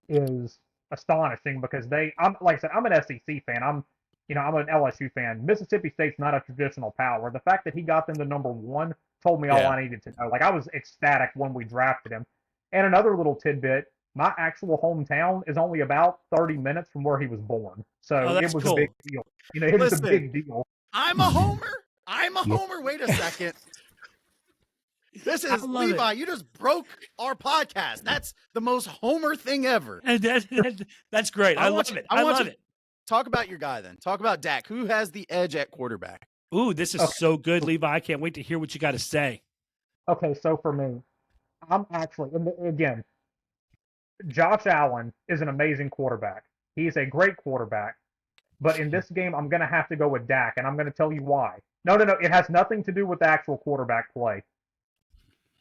is astonishing because like I said, I'm an SEC fan. I'm an LSU fan. Mississippi State's not a traditional power. The fact that he got them to number 1 told me all I needed to know. Like, I was ecstatic when we drafted him. And another little tidbit, my actual hometown is only about 30 minutes from where he was born. So it was cool. a big deal. It was a big deal. I'm a homer. Wait a second. This is Levi. You just broke our podcast. That's the most homer thing ever. That's great. I love it. I love it. Talk about your guy then. Talk about Dak. Who has the edge at quarterback? Ooh, this is so good, Levi. I can't wait to hear what you got to say. Okay, so for me, I'm actually, again, Josh Allen is an amazing quarterback. He's a great quarterback. But in this game, I'm going to have to go with Dak, and I'm going to tell you why. No. It has nothing to do with the actual quarterback play.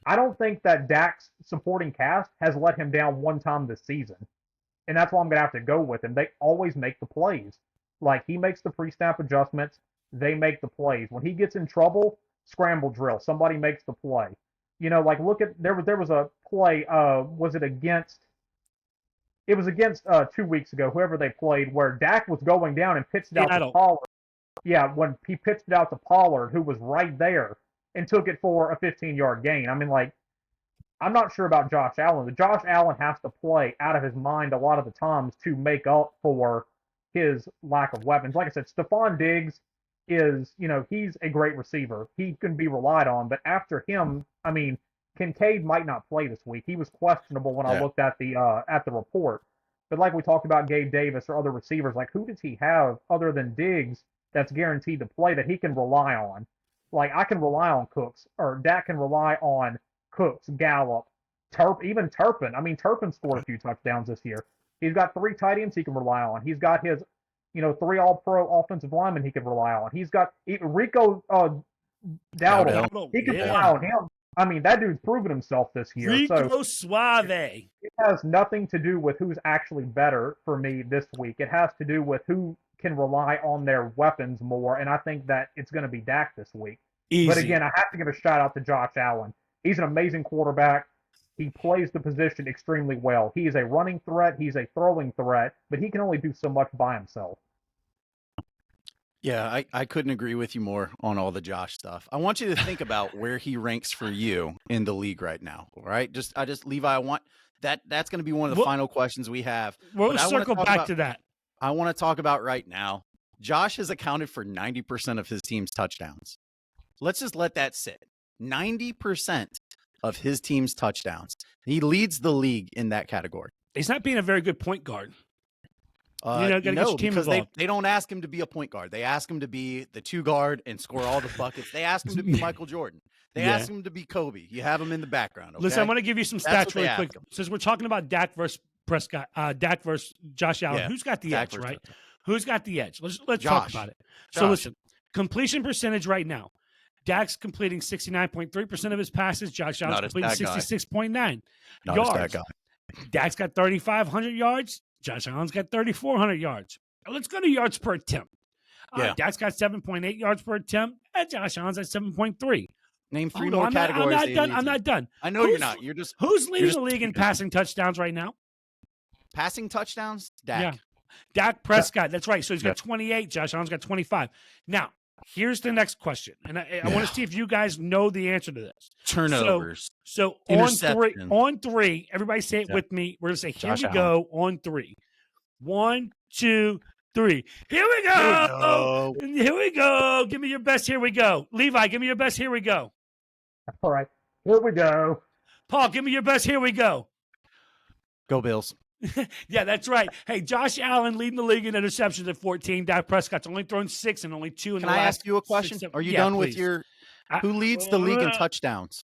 I don't think that Dak's supporting cast has let him down one time this season. And that's why I'm going to have to go with him. They always make the plays. Like, he makes the pre-snap adjustments. They make the plays. When he gets in trouble, scramble drill. Somebody makes the play. Like, look at, there was a play, was it against 2 weeks ago, whoever they played, where Dak was going down and pitched it out to Pollard. Yeah, when he pitched it out to Pollard, who was right there, and took it for a 15-yard gain. I mean, like, I'm not sure about Josh Allen. But Josh Allen has to play out of his mind a lot of the times to make up for his lack of weapons. Like I said, Stephon Diggs is, he's a great receiver. He can be relied on. But after him, I mean, Kincaid might not play this week. He was questionable when I looked at the report. But like we talked about Gabe Davis or other receivers, like, who does he have other than Diggs that's guaranteed to play that he can rely on? Like, I can rely on Cooks, or Dak can rely on Cooks, Gallup, even Turpin. I mean, Turpin scored a few touchdowns this year. He's got 3 tight ends he can rely on. He's got his, 3 all-pro offensive linemen he can rely on. He's got Rico Dowdle. He can rely on him. I mean, that dude's proven himself this year. Rico Suave. It has nothing to do with who's actually better for me this week. It has to do with who can rely on their weapons more, and I think that it's going to be Dak this week. Easy. But again, I have to give a shout out to Josh Allen. He's an amazing quarterback. He plays the position extremely well. He is a running threat. He's a throwing threat, but he can only do so much by himself. Yeah, I couldn't agree with you more on all the Josh stuff. I want you to think about where he ranks for you in the league right now. All right, Levi, I want that's going to be one of the final questions we have. We'll circle back to that. I want to talk about right now. Josh has accounted for 90% of his team's touchdowns. Let's just let that sit. 90% of his team's touchdowns. He leads the league in that category. He's not being a very good point guard. Because they don't ask him to be a point guard. They ask him to be the 2 guard and score all the buckets. They ask him to be Michael Jordan. They ask him to be Kobe. You have him in the background. Okay? Listen, I want to give you some stats really quick. Since we're talking about Dak versus Prescott, Dak versus Josh Allen, who's got the edge, right? Who's got the edge? Let's talk about it. So listen, completion percentage right now. Dak's completing 69.3% of his passes. Josh Allen's completing 66.9 yards. Dak's got 3,500 yards. Josh Allen's got 3,400 yards. Let's go to yards per attempt. Dak's got 7.8 yards per attempt, and Josh Allen's at 7.3. Name 3 more categories. I'm not done. I know you're not. Who's leading the league in passing touchdowns right now? Passing touchdowns? Dak. Yeah. Dak Prescott. That's right. So he's got 28. Josh Allen's got 25. Now, here's the next question, and I want to see if you guys know the answer to this. Turnovers. So on three, everybody say it with me. We're going to say, here we go on 3. 1, 2, 3. Here we go. Here we go. Give me your best. Here we go. Levi, give me your best. Here we go. All right. Here we go. Paul, give me your best. Here we go. Go Bills. Yeah, that's right. Hey, Josh Allen leading the league in interceptions at 14. Dak Prescott's only thrown 6 and only 2 in Can the I last ask you a question? 6, Are you yeah, done please. with your who leads the league in touchdowns?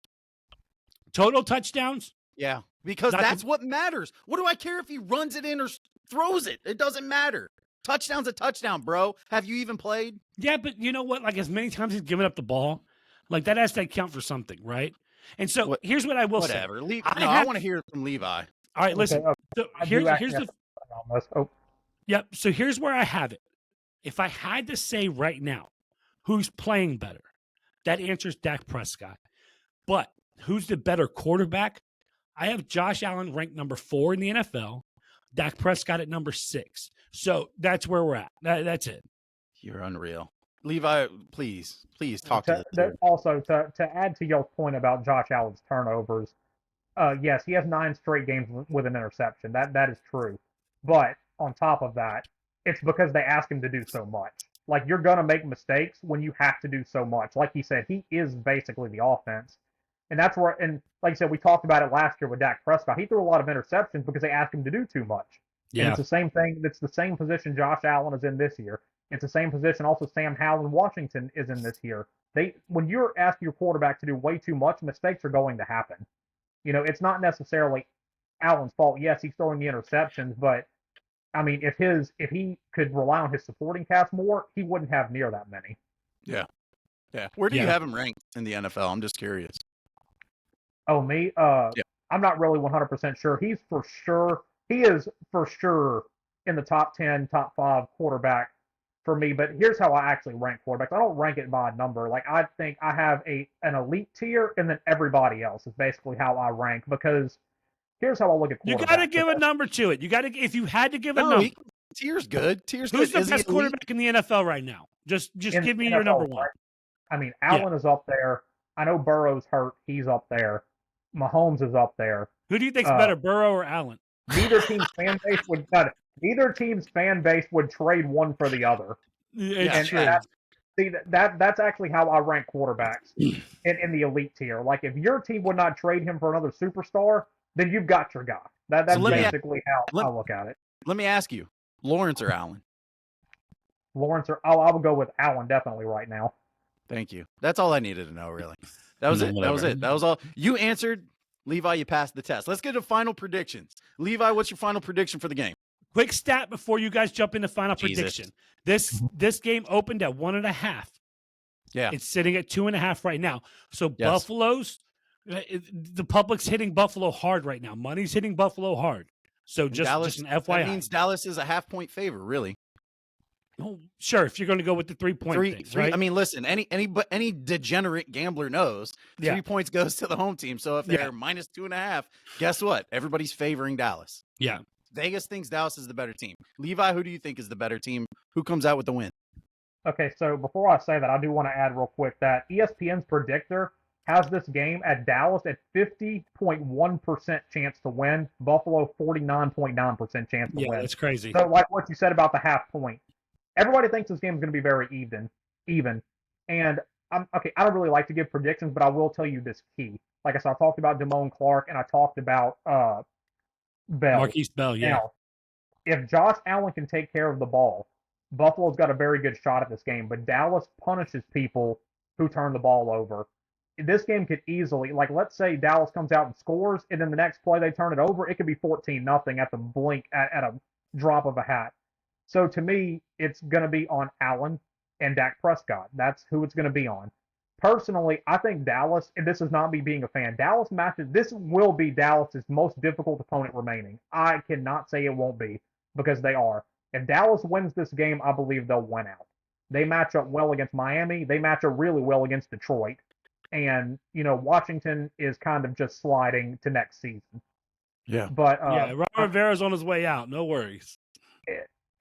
Total touchdowns? Yeah, because that's what matters. What do I care if he runs it in or throws it? It doesn't matter. Touchdown's a touchdown, bro. Have you even played? Yeah, but you know what? Like, as many times he's given up the ball, like, that has to count for something, right? And so here's what I will say. I want to hear it from Levi. All right, listen. Okay, so here's the. Oh. Yep. So here's where I have it. If I had to say right now, who's playing better, that answer's Dak Prescott. But who's the better quarterback? I have Josh Allen ranked number 4 in the NFL, Dak Prescott at number 6. So that's where we're at. That's it. You're unreal. Levi, please talk to this. Also, to add to y'all's point about Josh Allen's turnovers, yes, he has 9 straight games with an interception. That is true. But on top of that, it's because they ask him to do so much. Like, you're going to make mistakes when you have to do so much. Like he said, he is basically the offense. And that's where, and like I said, we talked about it last year with Dak Prescott. He threw a lot of interceptions because they asked him to do too much. Yeah. And it's the same thing. It's the same position Josh Allen is in this year. It's the same position also Sam Howell in Washington is in this year. When you're asking your quarterback to do way too much, mistakes are going to happen. You know, it's not necessarily Allen's fault. Yes, he's throwing the interceptions, but I mean, if he could rely on his supporting cast more, he wouldn't have near that many. Yeah. Where do you have him ranked in the NFL? I'm just curious. Oh, me? I'm not really 100% sure. He is for sure in the top 10, top 5 quarterback for me. But here's how I actually rank quarterbacks. I don't rank it by a number. Like, I think I have an elite tier, and then everybody else is basically how I rank, because here's how I look at quarterbacks. You got to give a number to it. If you had to give a number. Tier's good. Who's the best quarterback in the NFL right now? Just give me your number one. Right? I mean, Allen is up there. I know Burrow's hurt. He's up there. Mahomes is up there. Who do you think's better, Burrow or Allen? Neither team's fan base would trade one for the other. It's true. That's actually how I rank quarterbacks in the elite tier. Like, if your team would not trade him for another superstar, then you've got your guy. That's basically how I look at it. Let me ask you, Lawrence or Allen? I would go with Allen definitely right now. Thank you. That's all I needed to know, really. That was it. That was all. You answered. Levi, you passed the test. Let's get to final predictions. Levi, what's your final prediction for the game? Quick stat before you guys jump into final prediction. This game opened at 1.5. Yeah. It's sitting at 2.5 right now. So Buffalo's, the public's hitting Buffalo hard right now. Money's hitting Buffalo hard. So just an FYI. That means Dallas is a half-point favorite, really. Oh, sure, if you're going to go with the 3-point thing, right? I mean, listen, any degenerate gambler knows 3 points goes to the home team. So if they're minus 2.5, guess what? Everybody's favoring Dallas. Yeah. Vegas thinks Dallas is the better team. Levi, who do you think is the better team? Who comes out with the win? Okay, so before I say that, I do want to add real quick that ESPN's predictor has this game at Dallas at 50.1% chance to win, Buffalo 49.9% chance to win. Yeah, that's crazy. So like what you said about the half point, everybody thinks this game is going to be very even. And I don't really like to give predictions, but I will tell you this key. Like I said, I talked about Damone Clark and I talked about Bell. Marquise Bell, yeah. Now, if Josh Allen can take care of the ball, Buffalo's got a very good shot at this game, but Dallas punishes people who turn the ball over. This game could easily, like, let's say Dallas comes out and scores, and then the next play they turn it over, it could be 14-0 at the blink, at a drop of a hat. So to me, it's going to be on Allen and Dak Prescott. That's who it's going to be on. Personally, I think Dallas, and this is not me being a fan, this will be Dallas's most difficult opponent remaining. I cannot say it won't be, because they are. If Dallas wins this game, I believe they'll win out. They match up well against Miami. They match up really well against Detroit. And, Washington is kind of just sliding to next season. Yeah. But Ron Rivera's on his way out. No worries.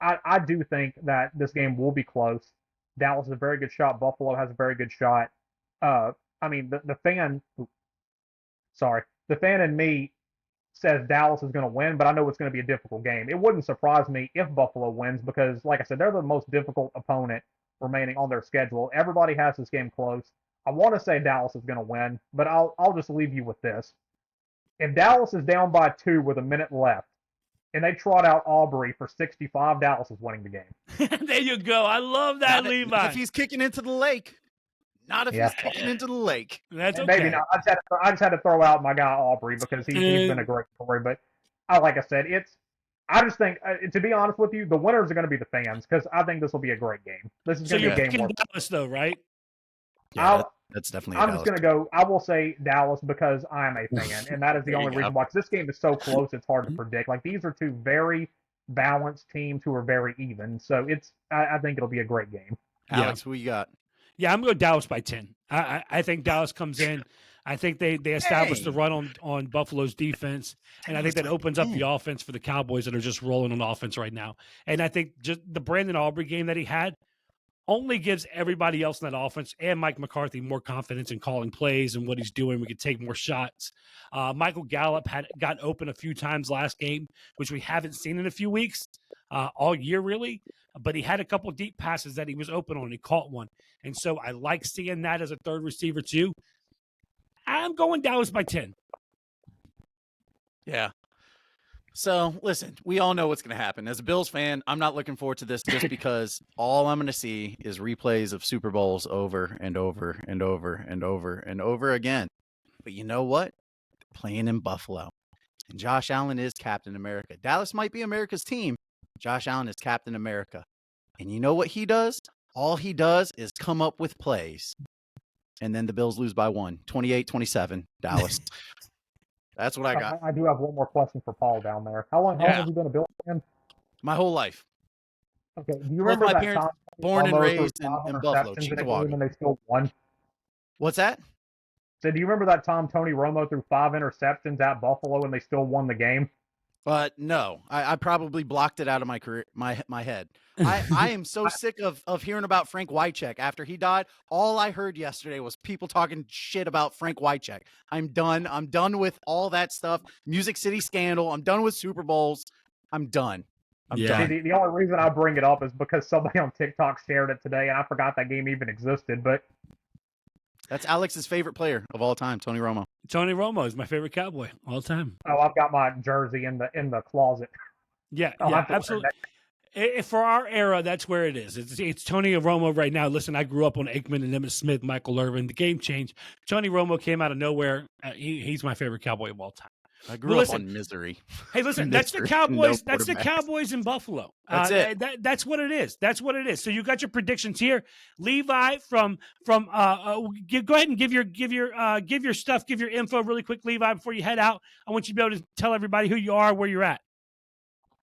I do think that this game will be close. Dallas has a very good shot. Buffalo has a very good shot. The fan in me says Dallas is going to win, but I know it's going to be a difficult game. It wouldn't surprise me if Buffalo wins because, like I said, they're the most difficult opponent remaining on their schedule. Everybody has this game close. I want to say Dallas is going to win, but I'll just leave you with this. If Dallas is down by 2 with a minute left, and they trot out Aubrey for 65, Dallas is winning the game. There you go. I love that, Levi. Not if he's kicking into the lake. Not if he's kicking into the lake. That's okay. Maybe not. I just had to throw out my guy Aubrey because he's been a great story. But like I said, I just think, to be honest with you, the winners are going to be the fans because I think this will be a great game. This is going to be a game. So you're picking Dallas, though, right? Yeah, that's definitely. I'm just going to go. I will say Dallas because I'm a fan, and that is the only reason why. This game is so close; it's hard to predict. Like these are two very balanced teams who are very even. So I think it'll be a great game. Alex, who you got? Yeah, I'm going to go Dallas by 10. I think Dallas comes in. I think they establish the run on Buffalo's defense, and I think that opens up the offense for the Cowboys that are just rolling on offense right now. And I think just the Brandon Aubrey game that he had only gives everybody else in that offense and Mike McCarthy more confidence in calling plays and what he's doing. We could take more shots. Michael Gallup got open a few times last game, which we haven't seen in a few weeks, all year really. But he had a couple of deep passes that he was open on. He caught one. And so I like seeing that as a third receiver too. I'm going Dallas by 10. Yeah. So, listen, we all know what's going to happen. As a Bills fan, I'm not looking forward to this just because all I'm going to see is replays of Super Bowls over and over and over and over and over again. But you know what? They're playing in Buffalo. And Josh Allen is Captain America. Dallas might be America's team. Josh Allen is Captain America. And you know what he does? All he does is come up with plays. And then the Bills lose by 1, 28-27, Dallas. That's what I got. I do have one more question for Paul down there. How long have you been a Bills fan? My whole life. Okay. Do you remember that parents time born and raised in Buffalo, and they still won? What's that? So do you remember that time Tony Romo threw 5 interceptions at Buffalo and they still won the game? No, I probably blocked it out of my career, my head. I am so sick of hearing about Frank Wycheck after he died. All I heard yesterday was people talking shit about Frank Wycheck. I'm done. I'm done with all that stuff. Music City scandal. I'm done with Super Bowls. I'm done. I'm done. The only reason I bring it up is because somebody on TikTok shared it today, and I forgot that game even existed. But that's Alex's favorite player of all time, Tony Romo. Tony Romo is my favorite Cowboy all time. Oh, I've got my jersey in the closet. Yeah, absolutely. For our era, that's where it is. It's Tony Romo right now. Listen, I grew up on Aikman and Emmitt Smith, Michael Irvin. The game changed. Tony Romo came out of nowhere. He's my favorite Cowboy of all time. I grew up on misery. Hey, listen, that's the Cowboys. That's the Cowboys in Buffalo. That's it. That's what it is. That's what it is. So you got your predictions here, Levi. Go ahead and give your stuff, give your info really quick, Levi, before you head out. I want you to be able to tell everybody who you are, where you're at.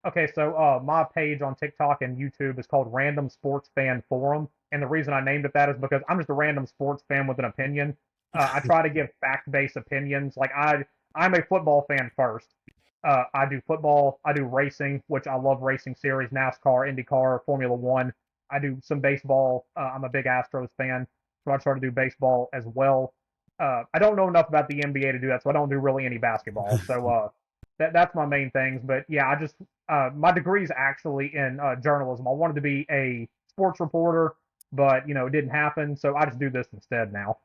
Okay, so my page on TikTok and YouTube is called Random Sports Fan Forum, and the reason I named it that is because I'm just a random sports fan with an opinion. I try to give fact-based opinions. Like I'm a football fan first. I do football. I do racing, which I love racing series, NASCAR, IndyCar, Formula One. I do some baseball. I'm a big Astros fan, so I try to do baseball as well. I don't know enough about the NBA to do that, so I don't do really any basketball. So that's my main things. But yeah, I just my degree is actually in journalism. I wanted to be a sports reporter, but it didn't happen, so I just do this instead now.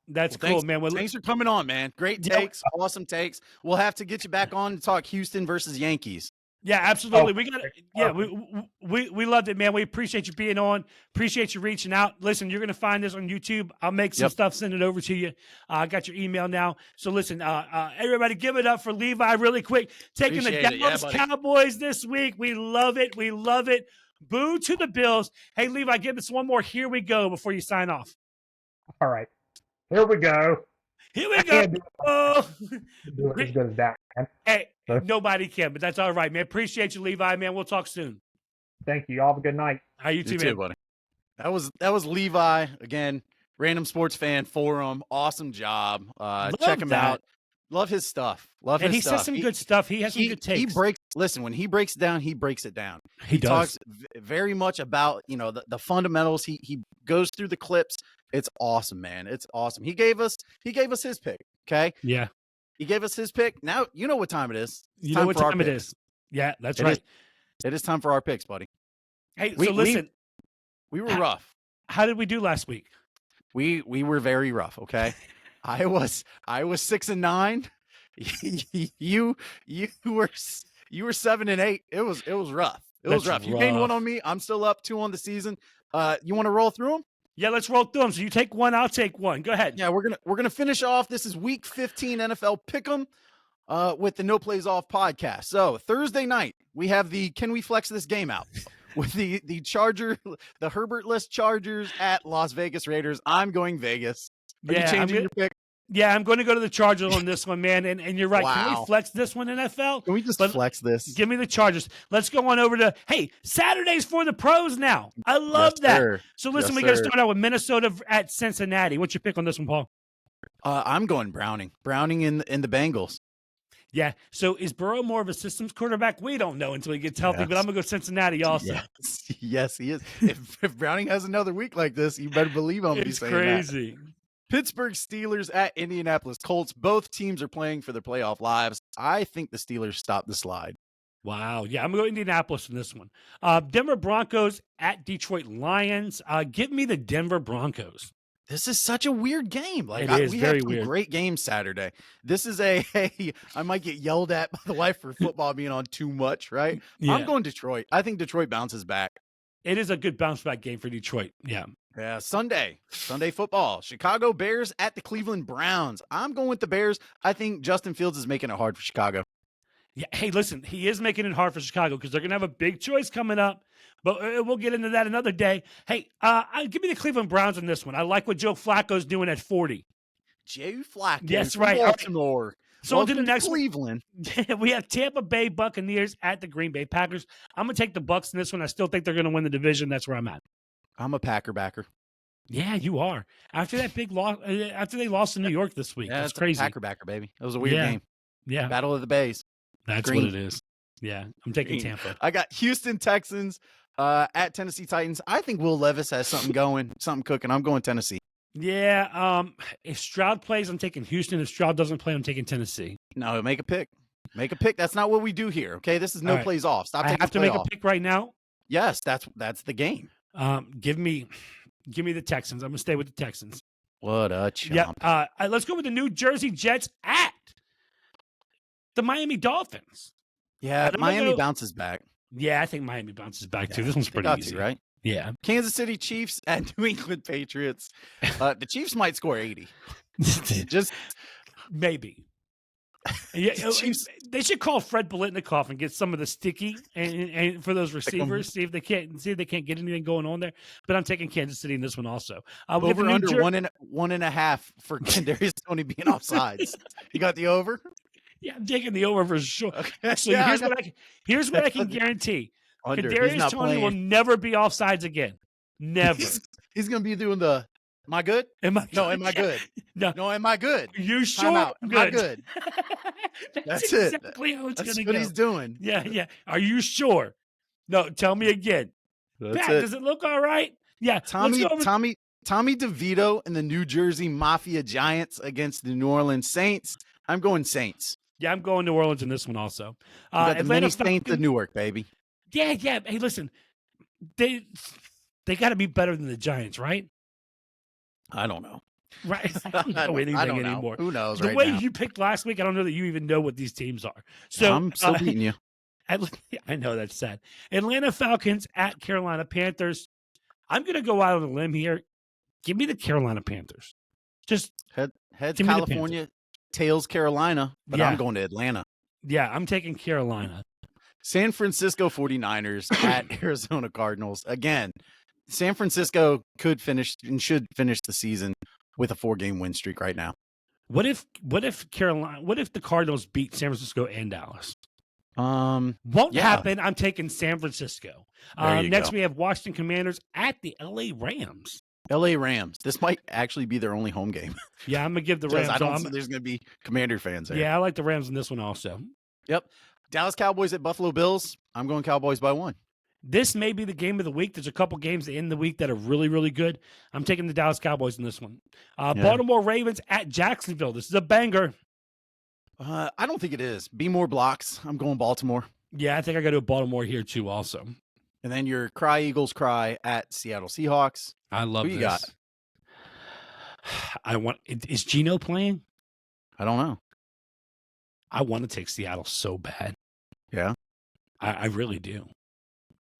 That's cool, man. Thanks for coming on, man. Great takes, awesome takes. We'll have to get you back on to talk Houston versus Yankees. Yeah, absolutely. We loved it, man. We appreciate you being on. Appreciate you reaching out. Listen, you're going to find this on YouTube. I'll make some stuff, send it over to you. I got your email now. So listen, everybody give it up for Levi really quick. Taking the Dallas Cowboys this week. We love it. We love it. Boo to the Bills. Hey, Levi, give us one more. Here we go before you sign off. All right. Here we go. Here we go. Do it as good as that, man. Hey, nobody can, but that's all right, man. Appreciate you, Levi, man. We'll talk soon. Thank you. Y'all have a good night. How you too, buddy. That was Levi again. Random Sports Fan Forum. Awesome job. Check him out. Love his stuff. And he says some good stuff. He has some good takes. When he breaks it down, he breaks it down. He talks very much about, the fundamentals. He goes through the clips. It's awesome, man. It's awesome. He gave us his pick. Okay. Yeah. He gave us his pick. Now you know what time it is. You know what time it is. Yeah, that's right. It is time for our picks, buddy. Hey, so listen. We were rough. How did we do last week? We were very rough, okay? I was 6-9. you were 7-8. It was rough. It was rough. You gained one on me. I'm still up 2 on the season. You want to roll through them? Yeah, let's roll through them. So you take one, I'll take one. Go ahead. Yeah, we're gonna finish off. This is Week 15 NFL Pick'em with the No Plays Off podcast. So Thursday night we have the Can We Flex This Game Out with the Herbert-less Chargers at Las Vegas Raiders. I'm going Vegas. Are you changing your pick? Yeah, I'm going to go to the Chargers on this one, man. And you're right. Wow. Can we flex this one, NFL? Can we just flex this? Give me the Chargers. Let's go on over to, hey, Saturdays for the pros now. I love that. Sir. So listen, we got to start out with Minnesota at Cincinnati. What's your pick on this one, Paul? I'm going Browning. Browning in the Bengals. Yeah. So is Burrow more of a systems quarterback? We don't know until he gets healthy, but I'm going to go Cincinnati also. Yes, he is. If Browning has another week like this, you better believe I'm It's crazy. That. Pittsburgh Steelers at Indianapolis Colts. Both teams are playing for their playoff lives. I think the Steelers stop the slide. Wow. Yeah, I'm going to go Indianapolis in this one. Denver Broncos at Detroit Lions. Give me the Denver Broncos. This is such a weird game. Like we had some great games Saturday. This is I might get yelled at by the wife for football being on too much, right? Yeah. I'm going Detroit. I think Detroit bounces back. It is a good bounce back game for Detroit. Yeah. Yeah. Sunday football. Chicago Bears at the Cleveland Browns. I'm going with the Bears. I think Justin Fields is making it hard for Chicago. Yeah. Hey, listen, he is making it hard for Chicago because they're going to have a big choice coming up. But we'll get into that another day. Hey, give me the Cleveland Browns in this one. I like what Joe Flacco's doing at 40. Joe Flacco. That's right. Baltimore. So on to the next Cleveland. We have Tampa Bay Buccaneers at the Green Bay Packers. I'm going to take the Bucs in this one. I still think they're going to win the division. That's where I'm at. I'm a Packer backer. Yeah, you are. After that big loss, after they lost to New York this week, that's crazy. Packer backer, baby. It was a weird game. Yeah, Battle of the Bays. That's what it is. Yeah, I'm taking Tampa. I got Houston Texans at Tennessee Titans. I think Will Levis has something going, something cooking. I'm going Tennessee. Yeah. If Stroud plays, I'm taking Houston. If Stroud doesn't play, I'm taking Tennessee. No, make a pick. Make a pick. That's not what we do here. Okay, this is no plays off. Stop. I have to make a pick right now. Yes, that's the game. Give me the Texans. I'm gonna stay with the Texans. What a chump. Yeah. Let's go with the New Jersey Jets at the Miami Dolphins. Yeah, Miami bounces back. Yeah, I think Miami bounces back too. This one's pretty easy, right? Yeah. Kansas City Chiefs at New England Patriots. The Chiefs might score 80. Just maybe. Yeah, they should call Fred Biletnikoff and get some of the sticky and for those receivers. See if they can't get anything going on there. But I'm taking Kansas City in this one also. Over under 1.5 for Kadarius Toney being offsides. You got the over? Yeah, I'm taking the over for sure. Okay. Actually, here's what I can guarantee. Kadarius Toney will never be offsides again. Never. He's going to be doing the. Am I good? Am I good? No, am I good? Are you sure? Am I good? That's exactly how it's going to go. That's what he's doing. Yeah. Are you sure? No, tell me again. Pat, does it look all right? Yeah. Tommy DeVito and the New Jersey Mafia Giants against the New Orleans Saints. I'm going Saints. Yeah, I'm going New Orleans in this one also. Got the many Saints of Newark, baby. Yeah. Hey, listen, they got to be better than the Giants, right? I don't know. Right. I don't know anything anymore. Who knows? The way you picked last week, I don't know that you even know what these teams are. So I'm still beating you. I know that's sad. Atlanta Falcons at Carolina Panthers. I'm going to go out on a limb here. Give me the Carolina Panthers. Just heads California, tails Carolina, but I'm going to Atlanta. Yeah, I'm taking Carolina. San Francisco 49ers at Arizona Cardinals. Again, San Francisco could finish and should finish the season with a 4-game win streak right now. What if the Cardinals beat San Francisco and Dallas? Won't happen. I'm taking San Francisco. Next we have Washington Commanders at the LA Rams. LA Rams. This might actually be their only home game. Yeah, I'm gonna give the Rams. I don't think there's gonna be Commander fans there. Yeah, I like the Rams in this one also. Yep. Dallas Cowboys at Buffalo Bills. I'm going Cowboys by 1. This may be the game of the week. There's a couple games in the week that are really, really good. I'm taking the Dallas Cowboys in this one. Baltimore Ravens at Jacksonville. This is a banger. I don't think it is. Be more blocks. I'm going Baltimore. Yeah, I think I got to go Baltimore here too also. And then your Cry Eagles Cry at Seattle Seahawks. I love Who you got? Is Geno playing? I don't know. I want to take Seattle so bad. Yeah. I really do.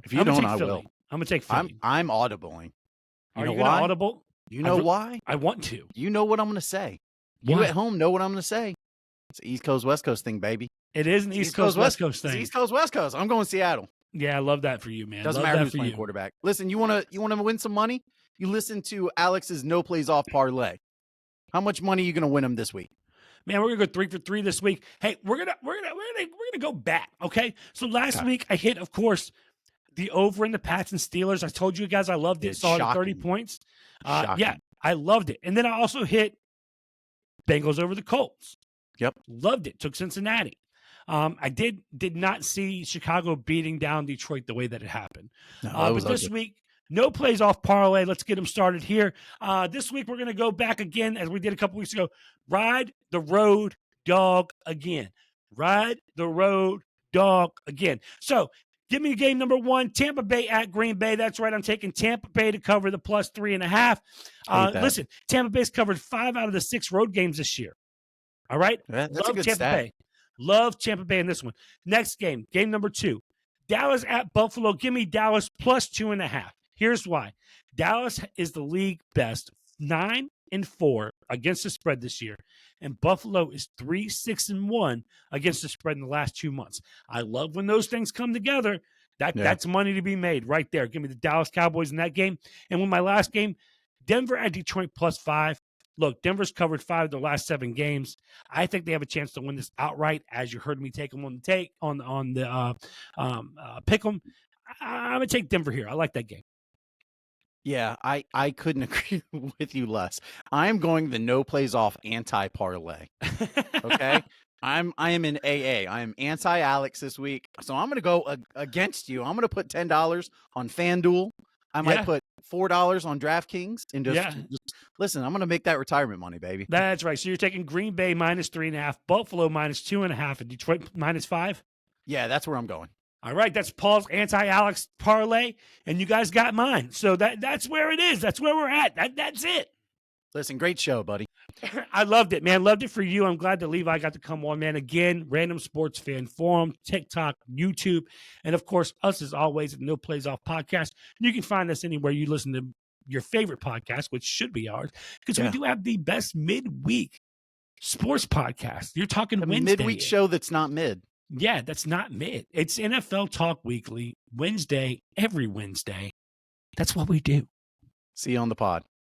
If you don't, I will. I'm going to take Philly. I'm audibling. Are you going to audible? You know why? I want to. You know what I'm going to say. You at home know what I'm going to say. It's an East Coast, West Coast thing, baby. It is an East Coast, West Coast thing. It's East Coast, West Coast. I'm going Seattle. Yeah, I love that for you, man. Doesn't matter who's playing quarterback. Listen, you want to win some money? You listen to Alex's no plays off parlay. How much money are you going to win him this week? Man, we're gonna go 3 for 3 this week. Hey, we're gonna go back. Okay. So last week I hit, of course, the over in the Pats and Steelers. I told you guys I loved it. Saw it at 30 points. Yeah, I loved it. And then I also hit Bengals over the Colts. Yep, loved it. Took Cincinnati. I did not see Chicago beating down Detroit the way that it happened. No, but this week, no plays off parlay. Let's get them started here. This week, we're going to go back again, as we did a couple weeks ago. Ride the road dog again. Ride the road dog again. So, give me game number 1, Tampa Bay at Green Bay. That's right. I'm taking Tampa Bay to cover the plus 3.5. Listen, Tampa Bay's covered 5 out of the 6 road games this year. All right? Yeah, that's Love a good Tampa stat. Bay. Love Tampa Bay in this one. Next game number 2. Dallas at Buffalo. Give me Dallas plus 2.5. Here's why. Dallas is the league best 9-4 against the spread this year, and Buffalo is 3-6-1 against the spread in the last 2 months. I love when those things come together. That's money to be made right there. Give me the Dallas Cowboys in that game. And with my last game, Denver at Detroit plus 5. Look, Denver's covered 5 of the last 7 games. I think they have a chance to win this outright, as you heard me take them on the pick 'em. I'm gonna take Denver here. I like that game. Yeah, I couldn't agree with you less. I'm going the no plays off anti parlay. Okay, I am in AA. I am anti Alex this week, so I'm going to go against you. I'm going to put $10 on FanDuel. I might put $4 on DraftKings and just listen. I'm going to make that retirement money, baby. That's right. So you're taking Green Bay minus 3.5, Buffalo minus 2.5, and Detroit minus 5. Yeah, that's where I'm going. All right, that's Paul's anti-Alex parlay, and you guys got mine. So that's where it is. That's where we're at. That's it. Listen, great show, buddy. I loved it, man. Loved it for you. I'm glad that Levi got to come on, man. Again, Random Sports Fan Forum, TikTok, YouTube, and, of course, us as always at No Plays Off Podcast. You can find us anywhere you listen to your favorite podcast, which should be ours, because we do have the best midweek sports podcast. You're talking a Wednesday. Midweek show that's not mid. Yeah, that's not mid. It's NFL Talk Weekly, Wednesday, every Wednesday. That's what we do. See you on the pod.